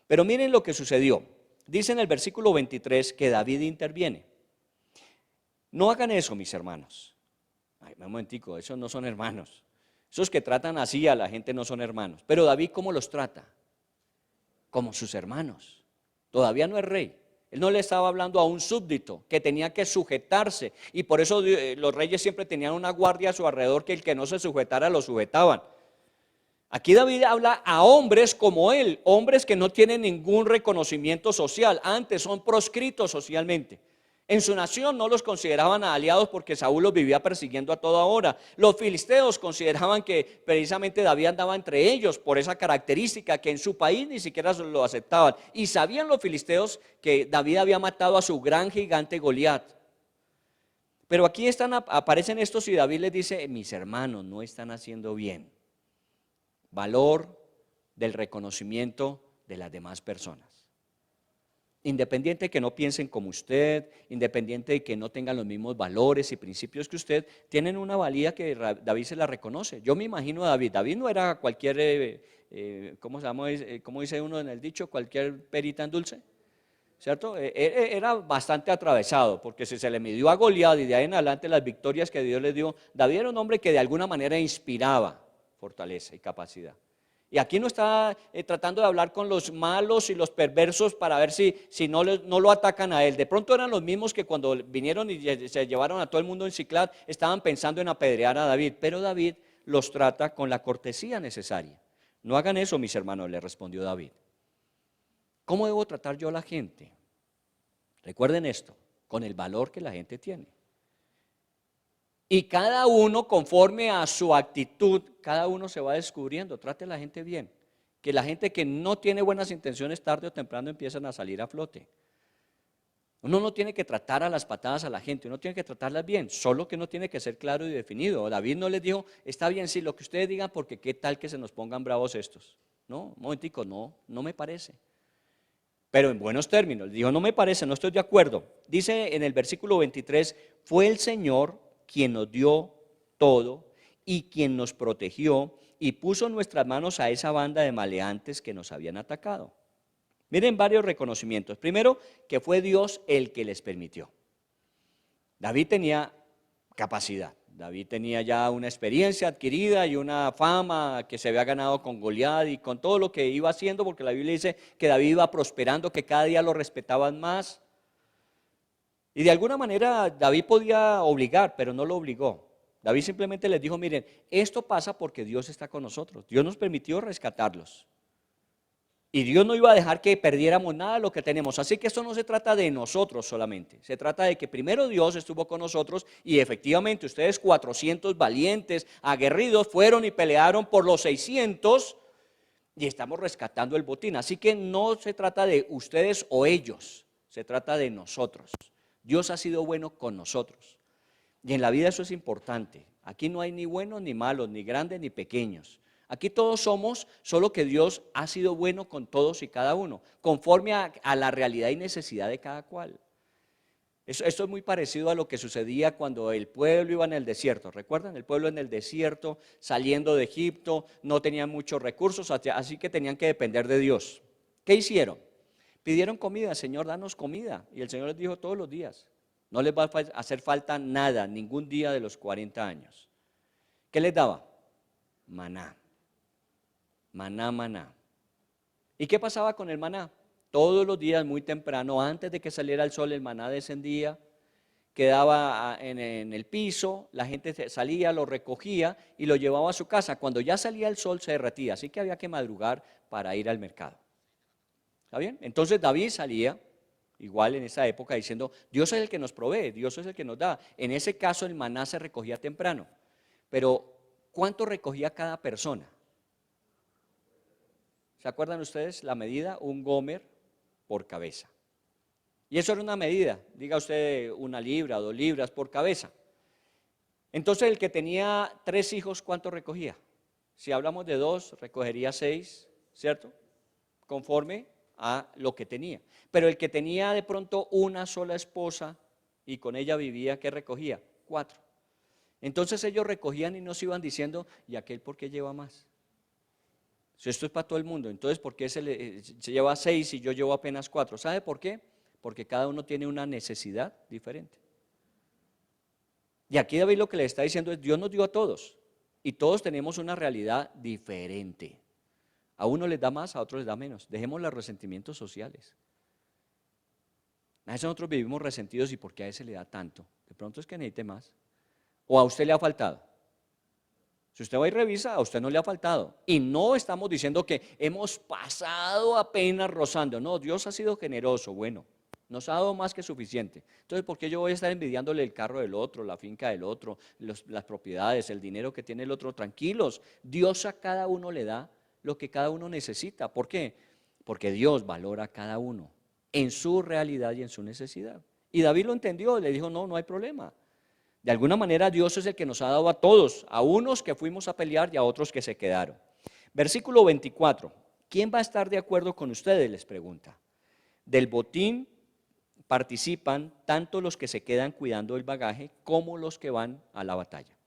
Pero miren lo que sucedió. Dice en el versículo 23 que David interviene. No hagan eso, mis hermanos. Ay, un momentico, esos no son hermanos. Esos que tratan así a la gente no son hermanos. Pero David, ¿cómo los trata? Como sus hermanos. Todavía no es rey. Él no le estaba hablando a un súbdito que tenía que sujetarse. Y por eso los reyes siempre tenían una guardia a su alrededor que el que no se sujetara lo sujetaban. Aquí David habla a hombres como él, hombres que no tienen ningún reconocimiento social, antes son proscritos socialmente. En su nación no los consideraban aliados porque Saúl los vivía persiguiendo a toda hora. Los filisteos consideraban que precisamente David andaba entre ellos por esa característica que en su país ni siquiera lo aceptaban. Y sabían los filisteos que David había matado a su gran gigante Goliat. Pero aquí aparecen estos y David les dice, mis hermanos no están haciendo bien. Valor del reconocimiento de las demás personas. Independiente de que no piensen como usted, independiente de que no tengan los mismos valores y principios que usted, tienen una valía que David se la reconoce. Yo me imagino a David. David no era cualquier, ¿cómo se llama? ¿Cómo dice uno en el dicho? Cualquier perita en dulce, ¿cierto? Era bastante atravesado, porque si se le midió a Goliat y de ahí en adelante las victorias que Dios le dio, David era un hombre que de alguna manera inspiraba fortaleza y capacidad. Y aquí no está tratando de hablar con los malos y los perversos para ver si no lo atacan a él. De pronto eran los mismos que cuando vinieron y se llevaron a todo el mundo en Ciclag estaban pensando en apedrear a David, pero David los trata con la cortesía necesaria. No hagan eso, mis hermanos, le respondió David. ¿Cómo debo tratar yo a la gente? Recuerden esto, con el valor que la gente tiene. Y cada uno, conforme a su actitud, cada uno se va descubriendo. Trate a la gente bien. Que la gente que no tiene buenas intenciones, tarde o temprano empiezan a salir a flote. Uno no tiene que tratar a las patadas a la gente, uno tiene que tratarlas bien, solo que no tiene que ser claro y definido. David no les dijo, está bien, sí, lo que ustedes digan, porque qué tal que se nos pongan bravos estos. No, un momentico, no me parece. Pero en buenos términos, dijo, no me parece, no estoy de acuerdo. Dice en el versículo 23, fue el Señor quien nos dio todo y quien nos protegió y puso en nuestras manos a esa banda de maleantes que nos habían atacado. Miren varios reconocimientos. Primero, que fue Dios el que les permitió. David tenía capacidad. David tenía ya una experiencia adquirida y una fama que se había ganado con Goliat y con todo lo que iba haciendo, porque la Biblia dice que David iba prosperando, que cada día lo respetaban más. Y de alguna manera David podía obligar, pero no lo obligó. David simplemente les dijo, miren, esto pasa porque Dios está con nosotros. Dios nos permitió rescatarlos. Y Dios no iba a dejar que perdiéramos nada de lo que tenemos. Así que esto no se trata de nosotros solamente. Se trata de que primero Dios estuvo con nosotros y efectivamente ustedes 400 valientes, aguerridos, fueron y pelearon por los 600 y estamos rescatando el botín. Así que no se trata de ustedes o ellos, se trata de nosotros. Dios ha sido bueno con nosotros. Y en la vida eso es importante. Aquí no hay ni buenos ni malos, ni grandes ni pequeños. Aquí todos somos, solo que Dios ha sido bueno con todos y cada uno, conforme a la realidad y necesidad de cada cual. Esto es muy parecido a lo que sucedía cuando el pueblo iba en el desierto. ¿Recuerdan? El pueblo en el desierto, saliendo de Egipto, no tenían muchos recursos, así que tenían que depender de Dios. ¿Qué hicieron? Pidieron comida, Señor, danos comida. Y el Señor les dijo todos los días, no les va a hacer falta nada, ningún día de los 40 años. ¿Qué les daba? Maná. Maná. ¿Y qué pasaba con el maná? Todos los días, muy temprano, antes de que saliera el sol, el maná descendía, quedaba en el piso, la gente salía, lo recogía y lo llevaba a su casa. Cuando ya salía el sol se derretía, así que había que madrugar para ir al mercado. ¿Está bien? Entonces David salía igual en esa época, diciendo, Dios es el que nos provee, Dios es el que nos da. En ese caso el maná se recogía temprano, pero ¿cuánto recogía cada persona? ¿Se acuerdan ustedes la medida? Un gomer por cabeza. Y eso era una medida, diga usted 1 libra, 2 libras por cabeza. Entonces el que tenía 3 hijos, ¿cuánto recogía? Si hablamos de 2, recogería 6, ¿cierto? Conforme a lo que tenía. Pero el que tenía de pronto una sola esposa y con ella vivía, ¿qué recogía? 4. Entonces ellos recogían y nos iban diciendo, ¿y aquel por qué lleva más? Si esto es para todo el mundo, entonces ¿por qué se lleva 6 y yo llevo apenas 4? ¿Sabe por qué? Porque cada uno tiene una necesidad diferente. Y aquí David lo que le está diciendo es, Dios nos dio a todos y todos tenemos una realidad diferente. A uno les da más, a otros les da menos. Dejemos los resentimientos sociales. A veces nosotros vivimos resentidos y ¿por qué a ese le da tanto? De pronto es que necesite más. ¿O a usted le ha faltado? Si usted va y revisa, a usted no le ha faltado. Y no estamos diciendo que hemos pasado apenas rozando. No, Dios ha sido generoso, bueno, nos ha dado más que suficiente. Entonces, ¿por qué yo voy a estar envidiándole el carro del otro, la finca del otro, las propiedades, el dinero que tiene el otro? Tranquilos, Dios a cada uno le da lo que cada uno necesita. ¿Por qué? Porque Dios valora a cada uno en su realidad y en su necesidad. Y David lo entendió, le dijo, no hay problema. De alguna manera Dios es el que nos ha dado a todos, a unos que fuimos a pelear y a otros que se quedaron. Versículo 24, ¿quién va a estar de acuerdo con ustedes? Les pregunta. Del botín participan tanto los que se quedan cuidando el bagaje como los que van a la batalla.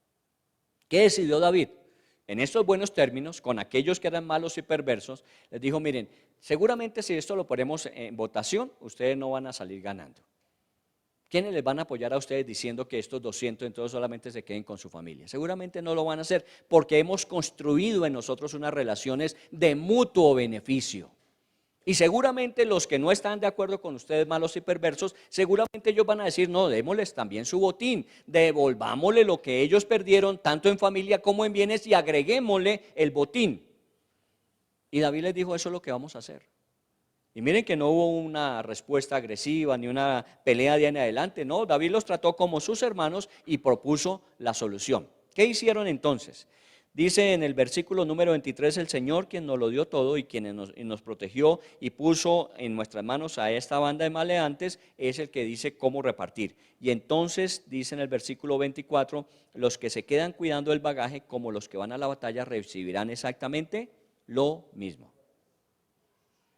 ¿Qué decidió David? En estos buenos términos, con aquellos que eran malos y perversos, les dijo, miren, seguramente si esto lo ponemos en votación, ustedes no van a salir ganando. ¿Quiénes les van a apoyar a ustedes diciendo que estos 200 entonces solamente se queden con su familia? Seguramente no lo van a hacer porque hemos construido en nosotros unas relaciones de mutuo beneficio. Y seguramente los que no están de acuerdo con ustedes, malos y perversos, seguramente ellos van a decir, no, démosles también su botín, devolvámosle lo que ellos perdieron, tanto en familia como en bienes, y agreguémosle el botín. Y David les dijo, eso es lo que vamos a hacer. Y miren que no hubo una respuesta agresiva ni una pelea de en adelante, no, David los trató como sus hermanos y propuso la solución. ¿Qué hicieron entonces? Dice en el versículo número 23, el Señor quien nos lo dio todo y quien nos protegió y puso en nuestras manos a esta banda de maleantes, es el que dice cómo repartir. Y entonces dice en el versículo 24, los que se quedan cuidando el bagaje como los que van a la batalla recibirán exactamente lo mismo.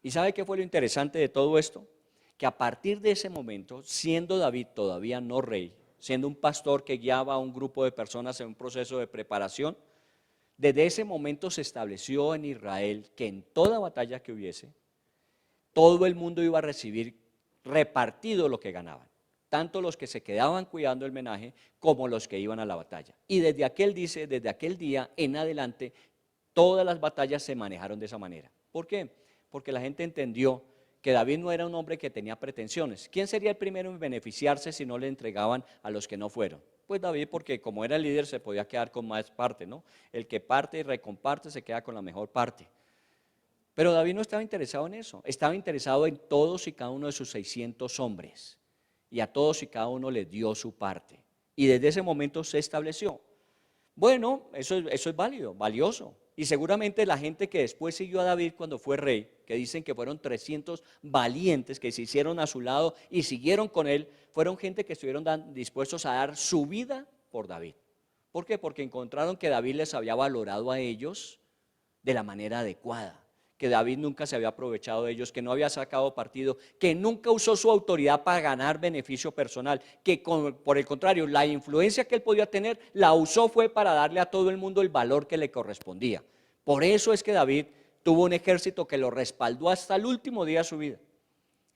¿Y sabe qué fue lo interesante de todo esto? Que a partir de ese momento, siendo David todavía no rey, siendo un pastor que guiaba a un grupo de personas en un proceso de preparación, desde ese momento se estableció en Israel que en toda batalla que hubiese, todo el mundo iba a recibir repartido lo que ganaban, tanto los que se quedaban cuidando el menaje como los que iban a la batalla. Y desde aquel día en adelante, todas las batallas se manejaron de esa manera. ¿Por qué? Porque la gente entendió que David no era un hombre que tenía pretensiones. ¿Quién sería el primero en beneficiarse si no le entregaban a los que no fueron? Pues David, porque como era el líder se podía quedar con más parte, ¿no? El que parte y recomparte se queda con la mejor parte. Pero David no estaba interesado en eso, estaba interesado en todos y cada uno de sus 600 hombres. Y a todos y cada uno les dio su parte. Y desde ese momento se estableció. Bueno, eso es válido, valioso. Y seguramente la gente que después siguió a David cuando fue rey, que dicen que fueron 300 valientes que se hicieron a su lado y siguieron con él, fueron gente que estuvieron dispuestos a dar su vida por David. ¿Por qué? Porque encontraron que David les había valorado a ellos de la manera adecuada, que David nunca se había aprovechado de ellos, que no había sacado partido, que nunca usó su autoridad para ganar beneficio personal, que por el contrario, la influencia que él podía tener, la usó fue para darle a todo el mundo el valor que le correspondía. Por eso es que David tuvo un ejército que lo respaldó hasta el último día de su vida.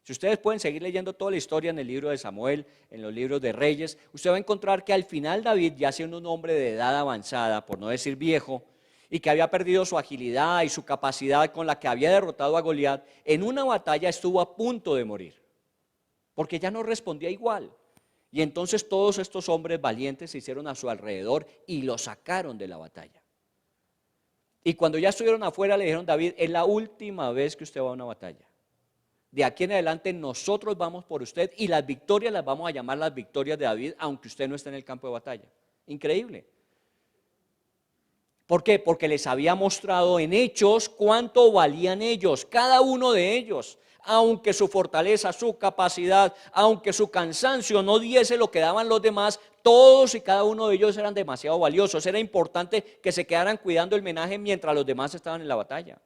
Si ustedes pueden seguir leyendo toda la historia en el libro de Samuel, en los libros de Reyes, usted va a encontrar que al final David, ya siendo un hombre de edad avanzada, por no decir viejo, y que había perdido su agilidad y su capacidad con la que había derrotado a Goliat, en una batalla estuvo a punto de morir, porque ya no respondía igual. Y entonces todos estos hombres valientes se hicieron a su alrededor y lo sacaron de la batalla. Y cuando ya estuvieron afuera le dijeron, David, es la última vez que usted va a una batalla. De aquí en adelante nosotros vamos por usted y las victorias las vamos a llamar las victorias de David, aunque usted no esté en el campo de batalla. Increíble. ¿Por qué? Porque les había mostrado en hechos cuánto valían ellos, cada uno de ellos. Aunque su fortaleza, su capacidad, aunque su cansancio no diese lo que daban los demás, todos y cada uno de ellos eran demasiado valiosos. Era importante que se quedaran cuidando el menaje mientras los demás estaban en la batalla.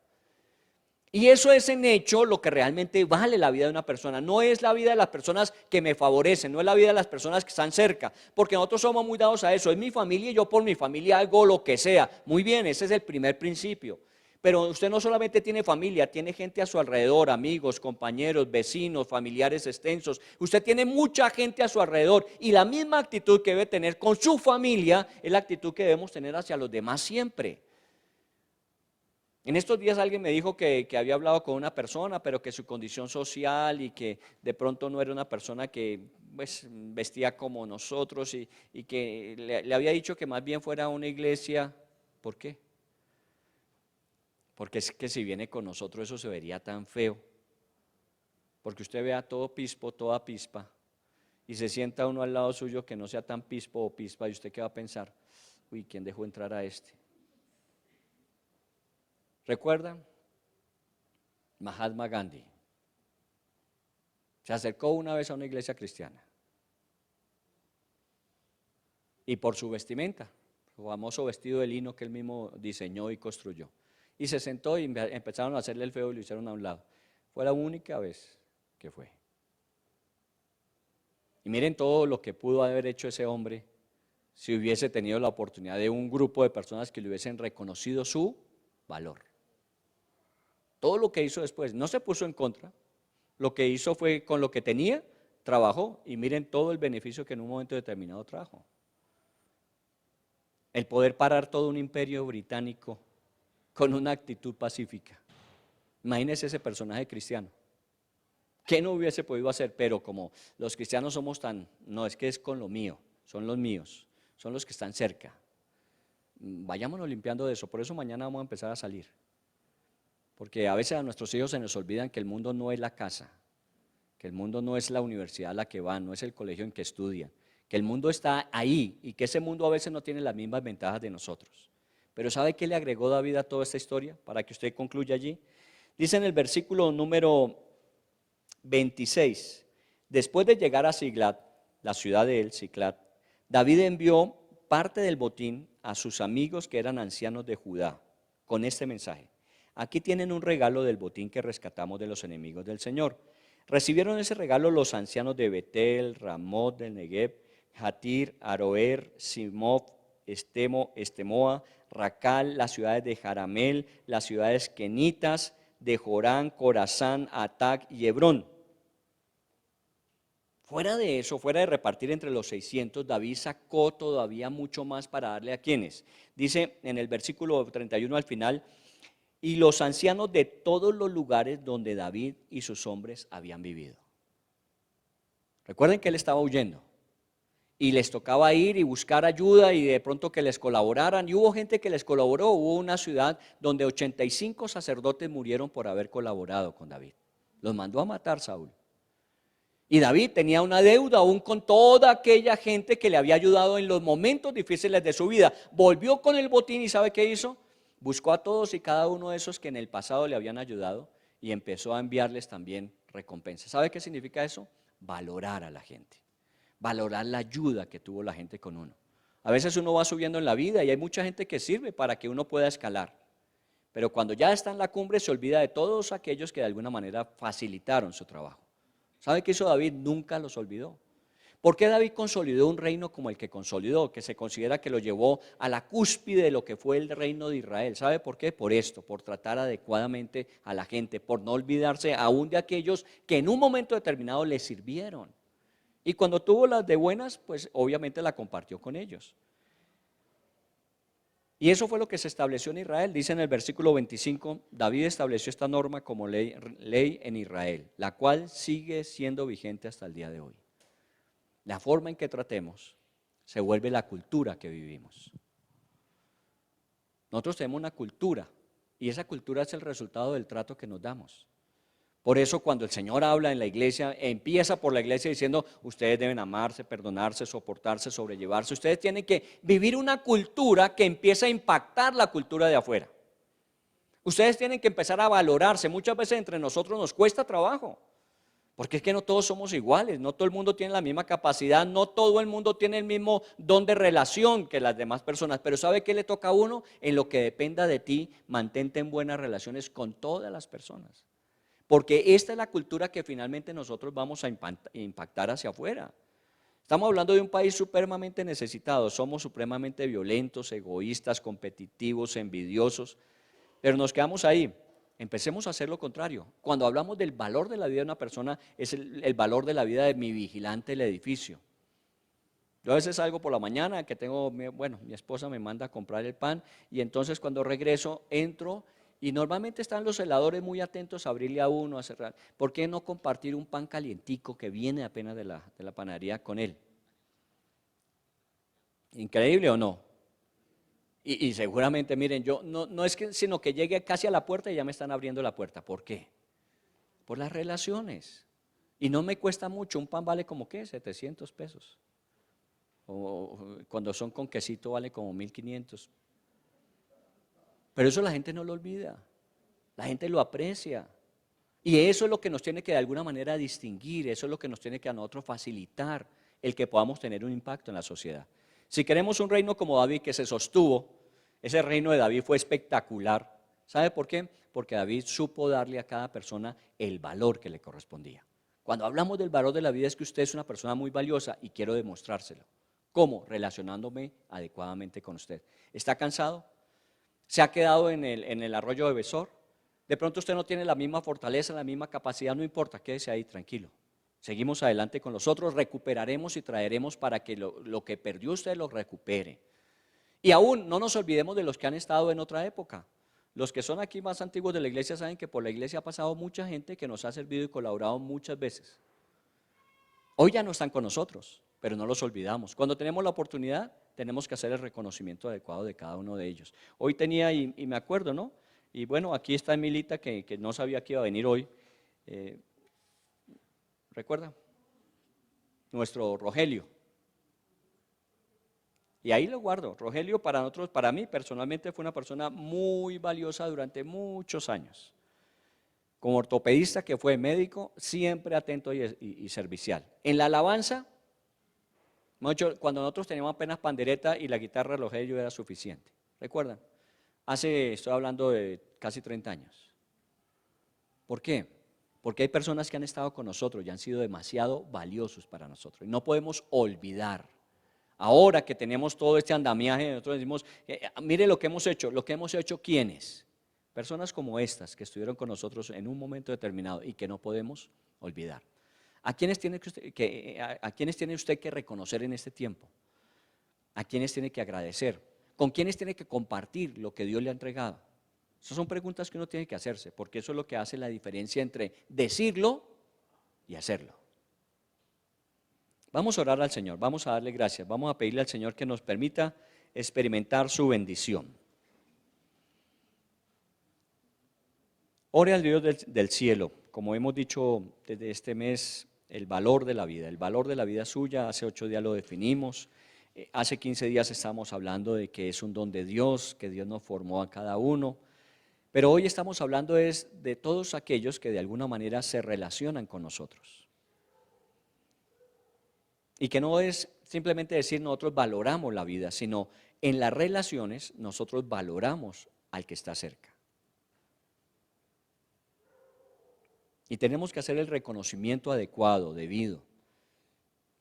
Y eso es en hecho lo que realmente vale la vida de una persona. No es la vida de las personas que me favorecen, no es la vida de las personas que están cerca, porque nosotros somos muy dados a eso. Es mi familia y yo por mi familia hago lo que sea. Muy bien, ese es el primer principio. Pero usted no solamente tiene familia, tiene gente a su alrededor, amigos, compañeros, vecinos, familiares extensos. Usted tiene mucha gente a su alrededor y la misma actitud que debe tener con su familia es la actitud que debemos tener hacia los demás siempre. En estos días alguien me dijo que había hablado con una persona, pero que su condición social y que de pronto no era una persona que pues, vestía como nosotros y que le había dicho que más bien fuera a una iglesia. ¿Por qué? Porque es que si viene con nosotros eso se vería tan feo. Porque usted ve a todo pispo, toda pispa, y se sienta uno al lado suyo que no sea tan pispo o pispa, y usted qué va a pensar, uy, ¿quién dejó entrar a este? ¿Recuerdan? Mahatma Gandhi se acercó una vez a una iglesia cristiana y por su vestimenta, su famoso vestido de lino que él mismo diseñó y construyó, y se sentó y empezaron a hacerle el feo y lo hicieron a un lado. Fue la única vez que fue. Y miren todo lo que pudo haber hecho ese hombre si hubiese tenido la oportunidad de un grupo de personas que le hubiesen reconocido su valor. Todo lo que hizo después, no se puso en contra, lo que hizo fue con lo que tenía, trabajó y miren todo el beneficio que en un momento determinado trajo. El poder parar todo un imperio británico con una actitud pacífica. Imagínense ese personaje cristiano. ¿Qué no hubiese podido hacer? Pero como los cristianos somos tan, no es que es con lo mío, son los míos, son los que están cerca. Vayámonos limpiando de eso, por eso mañana vamos a empezar a salir. Porque a veces a nuestros hijos se nos olvidan que el mundo no es la casa, que el mundo no es la universidad a la que van, no es el colegio en que estudian, que el mundo está ahí y que ese mundo a veces no tiene las mismas ventajas de nosotros. Pero ¿sabe qué le agregó David a toda esta historia? Para que usted concluya allí. Dice en el versículo número 26, después de llegar a Siglat, la ciudad de él, Siglat, David envió parte del botín a sus amigos que eran ancianos de Judá, con este mensaje. Aquí tienen un regalo del botín que rescatamos de los enemigos del Señor. Recibieron ese regalo los ancianos de Betel, Ramot del Negev, Jatir, Aroer, Simov, Estemoa, Racal, las ciudades de Jaramel, las ciudades kenitas, de Jorán, Corazán, Atac y Hebrón. Fuera de eso, fuera de repartir entre los 600, David sacó todavía mucho más para darle a quienes. Dice en el versículo 31 al final, y los ancianos de todos los lugares donde David y sus hombres habían vivido. Recuerden que él estaba huyendo y les tocaba ir y buscar ayuda y de pronto que les colaboraran, y hubo gente que les colaboró. Hubo una ciudad donde 85 sacerdotes murieron por haber colaborado con David. Los mandó a matar Saúl. Y David tenía una deuda aún con toda aquella gente que le había ayudado en los momentos difíciles de su vida. Volvió con el botín y ¿sabe qué hizo? Buscó a todos y cada uno de esos que en el pasado le habían ayudado y empezó a enviarles también recompensas. ¿Sabe qué significa eso? Valorar a la gente, valorar la ayuda que tuvo la gente con uno. A veces uno va subiendo en la vida y hay mucha gente que sirve para que uno pueda escalar, pero cuando ya está en la cumbre se olvida de todos aquellos que de alguna manera facilitaron su trabajo. ¿Sabe qué hizo David? Nunca los olvidó. ¿Por qué David consolidó un reino como el que consolidó, que se considera que lo llevó a la cúspide de lo que fue el reino de Israel? ¿Sabe por qué? Por esto, por tratar adecuadamente a la gente, por no olvidarse aún de aquellos que en un momento determinado le sirvieron. Y cuando tuvo las de buenas, pues obviamente la compartió con ellos. Y eso fue lo que se estableció en Israel. Dice en el versículo 25, David estableció esta norma como ley en Israel, la cual sigue siendo vigente hasta el día de hoy. La forma en que tratemos se vuelve la cultura que vivimos. Nosotros tenemos una cultura y esa cultura es el resultado del trato que nos damos. Por eso cuando el Señor habla en la iglesia, empieza por la iglesia diciendo, ustedes deben amarse, perdonarse, soportarse, sobrellevarse. Ustedes tienen que vivir una cultura que empieza a impactar la cultura de afuera. Ustedes tienen que empezar a valorarse. Muchas veces entre nosotros nos cuesta trabajo, porque es que no todos somos iguales, no todo el mundo tiene la misma capacidad, no todo el mundo tiene el mismo don de relación que las demás personas. Pero ¿sabe qué le toca a uno? En lo que dependa de ti, mantente en buenas relaciones con todas las personas. Porque esta es la cultura que finalmente nosotros vamos a impactar hacia afuera. Estamos hablando de un país supremamente necesitado, somos supremamente violentos, egoístas, competitivos, envidiosos, pero nos quedamos ahí. Empecemos a hacer lo contrario. Cuando hablamos del valor de la vida de una persona, es el valor de la vida de mi vigilante del edificio. Yo a veces salgo por la mañana, que tengo, bueno, mi esposa me manda a comprar el pan, y entonces cuando regreso, entro, y normalmente están los celadores muy atentos a abrirle a uno, a cerrar. ¿Por qué no compartir un pan calientico que viene apenas de la panadería con él? ¿Increíble o no? Y seguramente, miren, yo no es que, sino que llegue casi a la puerta y ya me están abriendo la puerta. ¿Por qué? Por las relaciones. Y no me cuesta mucho, un pan vale como ¿qué? 700 pesos. O cuando son con quesito vale como 1.500. Pero eso la gente no lo olvida, la gente lo aprecia. Y eso es lo que nos tiene que de alguna manera distinguir, eso es lo que nos tiene que a nosotros facilitar el que podamos tener un impacto en la sociedad. Si queremos un reino como David que se sostuvo, ese reino de David fue espectacular. ¿Sabe por qué? Porque David supo darle a cada persona el valor que le correspondía. Cuando hablamos del valor de la vida es que usted es una persona muy valiosa y quiero demostrárselo. ¿Cómo? Relacionándome adecuadamente con usted. ¿Está cansado? ¿Se ha quedado en el arroyo de Besor? De pronto usted no tiene la misma fortaleza, la misma capacidad, no importa, quédese ahí tranquilo. Seguimos adelante con los otros, recuperaremos y traeremos para que lo que perdió usted lo recupere. Y aún no nos olvidemos de los que han estado en otra época. Los que son aquí más antiguos de la iglesia saben que por la iglesia ha pasado mucha gente que nos ha servido y colaborado muchas veces. Hoy ya no están con nosotros, pero no los olvidamos. Cuando tenemos la oportunidad, tenemos que hacer el reconocimiento adecuado de cada uno de ellos. Hoy tenía, y me acuerdo, ¿no? Y bueno, aquí está Emilita, que no sabía que iba a venir hoy. ¿Recuerda? Nuestro Rogelio. Y ahí lo guardo. Rogelio para nosotros, para mí personalmente fue una persona muy valiosa durante muchos años. Como ortopedista que fue médico, siempre atento y servicial. En la alabanza, cuando nosotros teníamos apenas pandereta y la guitarra de Rogelio era suficiente. ¿Recuerdan? Estoy hablando de casi 30 años. ¿Por qué? Porque hay personas que han estado con nosotros y han sido demasiado valiosos para nosotros. Y no podemos olvidar. Ahora que tenemos todo este andamiaje, nosotros decimos, mire lo que hemos hecho. ¿Lo que hemos hecho quiénes? Personas como estas que estuvieron con nosotros en un momento determinado y que no podemos olvidar. ¿A quiénes tiene usted que reconocer en este tiempo? ¿A quiénes tiene que agradecer? ¿Con quiénes tiene que compartir lo que Dios le ha entregado? Esas son preguntas que uno tiene que hacerse, porque eso es lo que hace la diferencia entre decirlo y hacerlo. Vamos a orar al Señor, vamos a darle gracias, vamos a pedirle al Señor que nos permita experimentar su bendición. Ore al Dios del cielo, como hemos dicho desde este mes, el valor de la vida suya. Hace 8 días lo definimos, hace 15 días estamos hablando de que es un don de Dios, que Dios nos formó a cada uno, pero hoy estamos hablando de todos aquellos que de alguna manera se relacionan con nosotros. Y que no es simplemente decir nosotros valoramos la vida, sino en las relaciones nosotros valoramos al que está cerca. Y tenemos que hacer el reconocimiento adecuado, debido.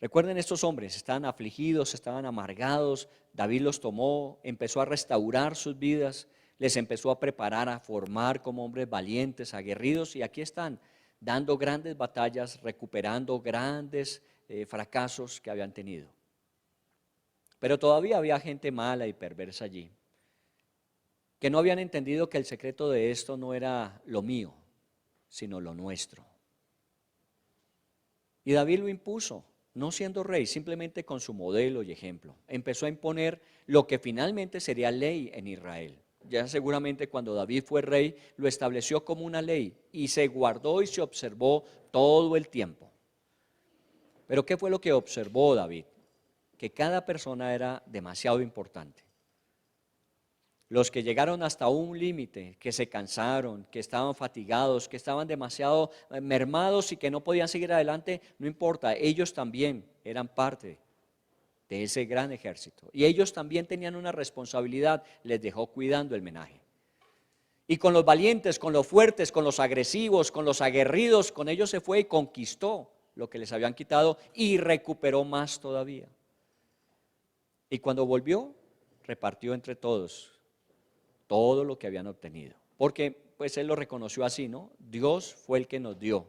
Recuerden, estos hombres estaban afligidos, estaban amargados, David los tomó, empezó a restaurar sus vidas, les empezó a preparar, a formar como hombres valientes, aguerridos, y aquí están, dando grandes batallas, recuperando grandes fracasos que habían tenido. Pero todavía había gente mala y perversa allí, que no habían entendido que el secreto de esto no era lo mío, sino lo nuestro. Y David lo impuso, no siendo rey, simplemente con su modelo y ejemplo. Empezó a imponer lo que finalmente sería ley en Israel. ya seguramente cuando David fue rey, lo estableció como una ley y se guardó y se observó todo el tiempo. Pero ¿qué fue lo que observó David? Que cada persona era demasiado importante. Los que llegaron hasta un límite, que se cansaron, que estaban fatigados, que estaban demasiado mermados y que no podían seguir adelante, no importa, ellos también eran parte de ese gran ejército. Y ellos también tenían una responsabilidad, les dejó cuidando el menaje. Y con los valientes, con los fuertes, con los agresivos, con los aguerridos, con ellos se fue y conquistó lo que les habían quitado y recuperó más todavía. Y cuando volvió, repartió entre todos todo lo que habían obtenido. Porque pues él lo reconoció así, ¿no? Dios fue el que nos dio.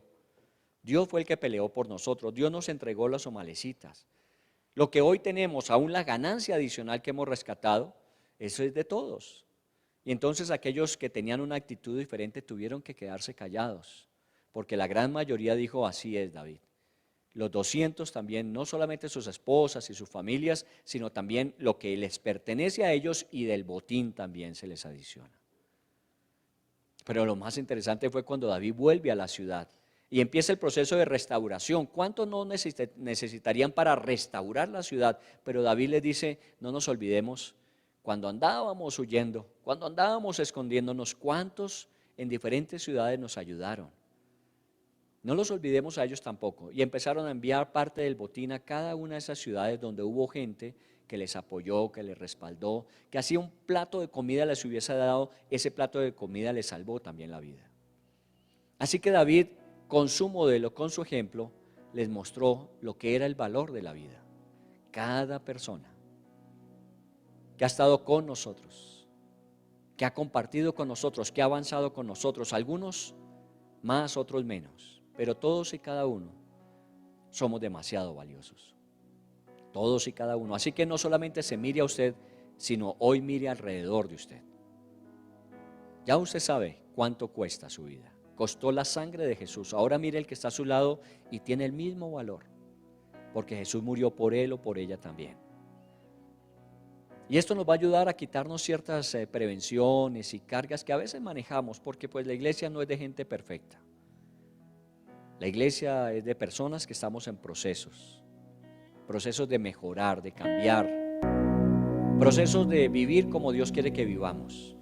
Dios fue el que peleó por nosotros. Dios nos entregó las somalecitas. Lo que hoy tenemos, aún la ganancia adicional que hemos rescatado, eso es de todos. Y entonces aquellos que tenían una actitud diferente tuvieron que quedarse callados, porque la gran mayoría dijo, así es, David. Los 200 también, no solamente sus esposas y sus familias, sino también lo que les pertenece a ellos y del botín también se les adiciona. Pero lo más interesante fue cuando David vuelve a la ciudad y empieza el proceso de restauración. ¿Cuánto no necesitarían para restaurar la ciudad? Pero David les dice, no nos olvidemos, cuando andábamos huyendo, cuando andábamos escondiéndonos, ¿cuántos en diferentes ciudades nos ayudaron? No los olvidemos a ellos tampoco. Y empezaron a enviar parte del botín a cada una de esas ciudades donde hubo gente que les apoyó, que les respaldó, que hacía un plato de comida les hubiese dado, ese plato de comida les salvó también la vida. Así que David, con su modelo, con su ejemplo, les mostró lo que era el valor de la vida. Cada persona que ha estado con nosotros, que ha compartido con nosotros, que ha avanzado con nosotros, algunos más, otros menos. Pero todos y cada uno somos demasiado valiosos. Todos y cada uno. Así que no solamente se mire a usted, sino hoy mire alrededor de usted. Ya usted sabe cuánto cuesta su vida. Costó la sangre de Jesús. Ahora mire el que está a su lado y tiene el mismo valor. Porque Jesús murió por él o por ella también. Y esto nos va a ayudar a quitarnos ciertas prevenciones y cargas que a veces manejamos. Porque pues la iglesia no es de gente perfecta. La iglesia es de personas que estamos en procesos de mejorar, de cambiar, procesos de vivir como Dios quiere que vivamos.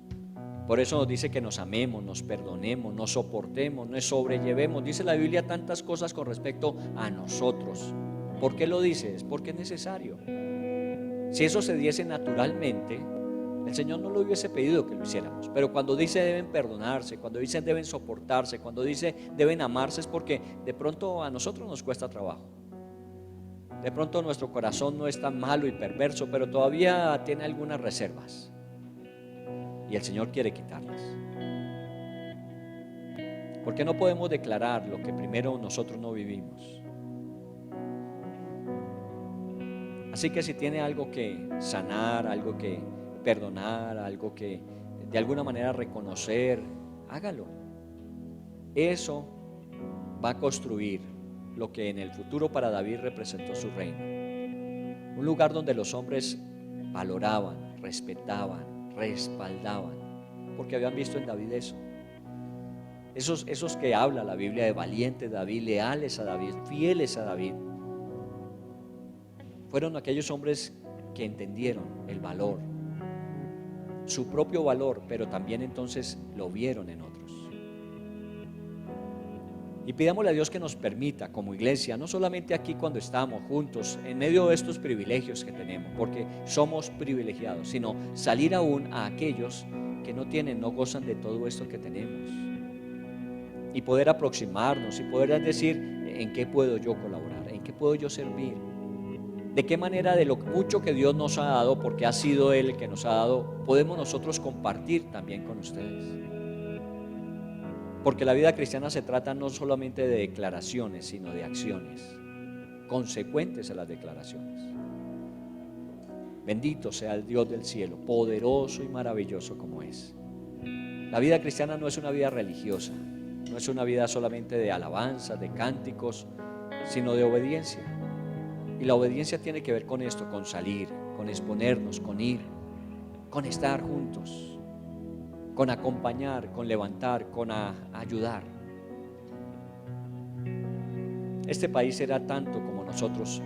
Por eso nos dice que nos amemos, nos perdonemos, nos soportemos, nos sobrellevemos. Dice la Biblia tantas cosas con respecto a nosotros. ¿Por qué lo dice? Es porque es necesario. Si eso se diese naturalmente, el Señor no lo hubiese pedido que lo hiciéramos. Pero cuando dice deben perdonarse, cuando dice deben soportarse, cuando dice deben amarse, es porque de pronto a nosotros nos cuesta trabajo. De pronto nuestro corazón no es tan malo y perverso, pero todavía tiene algunas reservas. Y el Señor quiere quitarlas. Porque no podemos declarar lo que primero nosotros no vivimos. Así que si tiene algo que sanar, algo que perdonar, algo que de alguna manera reconocer, hágalo. Eso va a construir lo que en el futuro para David representó su reino. Un lugar donde los hombres valoraban, respetaban, respaldaban, porque habían visto en David eso. Esos que habla la Biblia de valiente David, leales a David, fieles a David, fueron aquellos hombres que entendieron el valor, su propio valor, pero también entonces lo vieron en otros. Y pidámosle a Dios que nos permita como iglesia, no solamente aquí cuando estamos juntos, en medio de estos privilegios que tenemos, porque somos privilegiados, sino salir aún a aquellos que no tienen, no gozan de todo esto que tenemos. Y poder aproximarnos y poder decir, ¿en qué puedo yo colaborar? ¿En qué puedo yo servir? ¿De qué manera de lo mucho que Dios nos ha dado, porque ha sido Él el que nos ha dado, podemos nosotros compartir también con ustedes? Porque la vida cristiana se trata no solamente de declaraciones, sino de acciones consecuentes a las declaraciones. Bendito sea el Dios del cielo, poderoso y maravilloso como es. La vida cristiana no es una vida religiosa, no es una vida solamente de alabanzas, de cánticos, sino de obediencia. Y la obediencia tiene que ver con esto, con salir, con exponernos, con ir, con estar juntos. con acompañar, con levantar, con ayudar. Este país será tanto como nosotros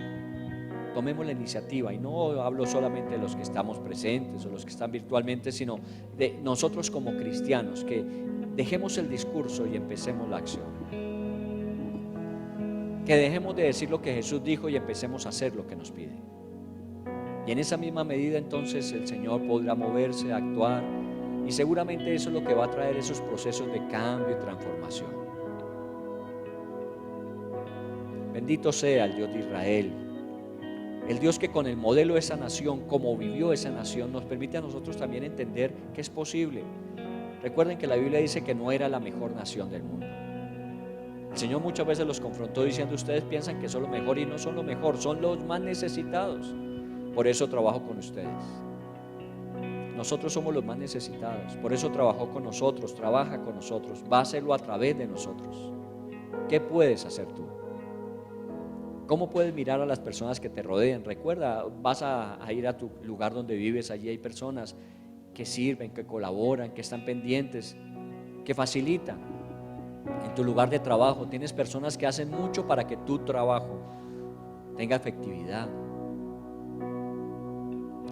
tomemos la iniciativa, y no hablo solamente de los que estamos presentes o los que están virtualmente, sino de nosotros como cristianos, que dejemos el discurso y empecemos la acción. Que dejemos de decir lo que Jesús dijo y empecemos a hacer lo que nos pide. Y en esa misma medida entonces el Señor podrá moverse, actuar, y seguramente eso es lo que va a traer esos procesos de cambio y transformación. Bendito sea el Dios de Israel, el Dios que con el modelo de esa nación, como vivió esa nación, nos permite a nosotros también entender que es posible. Recuerden que la Biblia dice que no era la mejor nación del mundo. El Señor muchas veces los confrontó diciendo: ustedes piensan que son lo mejor y no son lo mejor, son los más necesitados. Por eso trabajo con ustedes. Nosotros somos los más necesitados. Por eso trabajó con nosotros, trabaja con nosotros, va a hacerlo a través de nosotros. ¿Qué puedes hacer tú? ¿Cómo puedes mirar a las personas que te rodean? Recuerda, vas a ir a tu lugar donde vives, allí hay personas que sirven, que colaboran, que están pendientes, que facilitan. En tu lugar de trabajo tienes personas que hacen mucho para que tu trabajo tenga efectividad.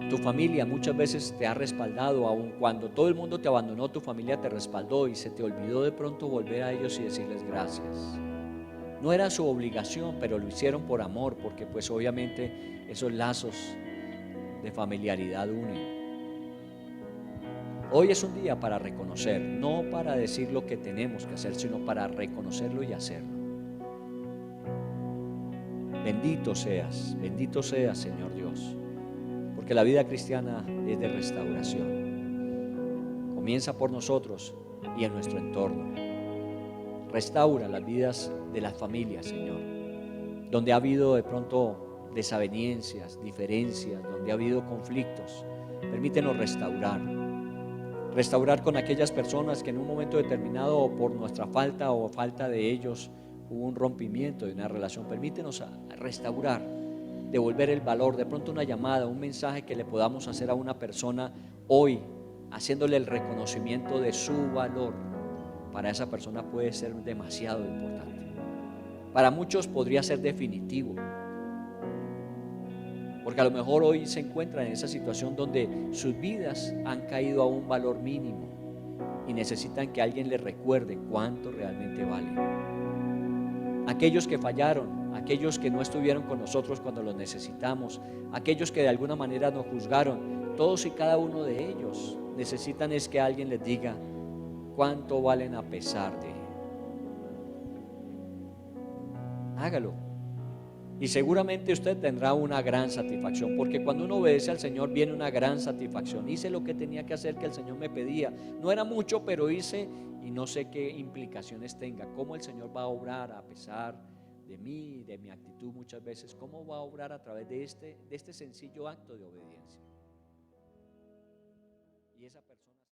Tu familia muchas veces te ha respaldado, aun cuando todo el mundo te abandonó, tu familia te respaldó y se te olvidó de pronto volver a ellos y decirles gracias. No era su obligación, pero lo hicieron por amor, porque pues obviamente esos lazos de familiaridad unen. Hoy es un día para reconocer, no para decir lo que tenemos que hacer, sino para reconocerlo y hacerlo. Bendito seas, Señor Dios, porque la vida cristiana es de restauración. Comienza por nosotros y en nuestro entorno. Restaura las vidas de las familias, Señor, donde ha habido de pronto desavenencias, diferencias, donde ha habido conflictos. Permítenos restaurar con aquellas personas que en un momento determinado, por nuestra falta o falta de ellos, hubo un rompimiento de una relación. Permítenos restaurar, devolver el valor, de pronto una llamada, un mensaje que le podamos hacer a una persona hoy, haciéndole el reconocimiento de su valor. Para esa persona puede ser demasiado importante. Para muchos podría ser definitivo, porque a lo mejor hoy se encuentran en esa situación donde sus vidas han caído a un valor mínimo y necesitan que alguien les recuerde cuánto realmente valen. Aquellos que fallaron, aquellos que no estuvieron con nosotros cuando los necesitamos, aquellos que de alguna manera nos juzgaron, todos y cada uno de ellos necesitan es que alguien les diga cuánto valen a pesar de. Hágalo. Y seguramente usted tendrá una gran satisfacción, porque cuando uno obedece al Señor viene una gran satisfacción. Hice lo que tenía que hacer, que el Señor me pedía. No era mucho, pero hice, y no sé qué implicaciones tenga. Cómo el Señor va a obrar a pesar de mí, de mi actitud muchas veces. Cómo va a obrar a través de este sencillo acto de obediencia. Y esa persona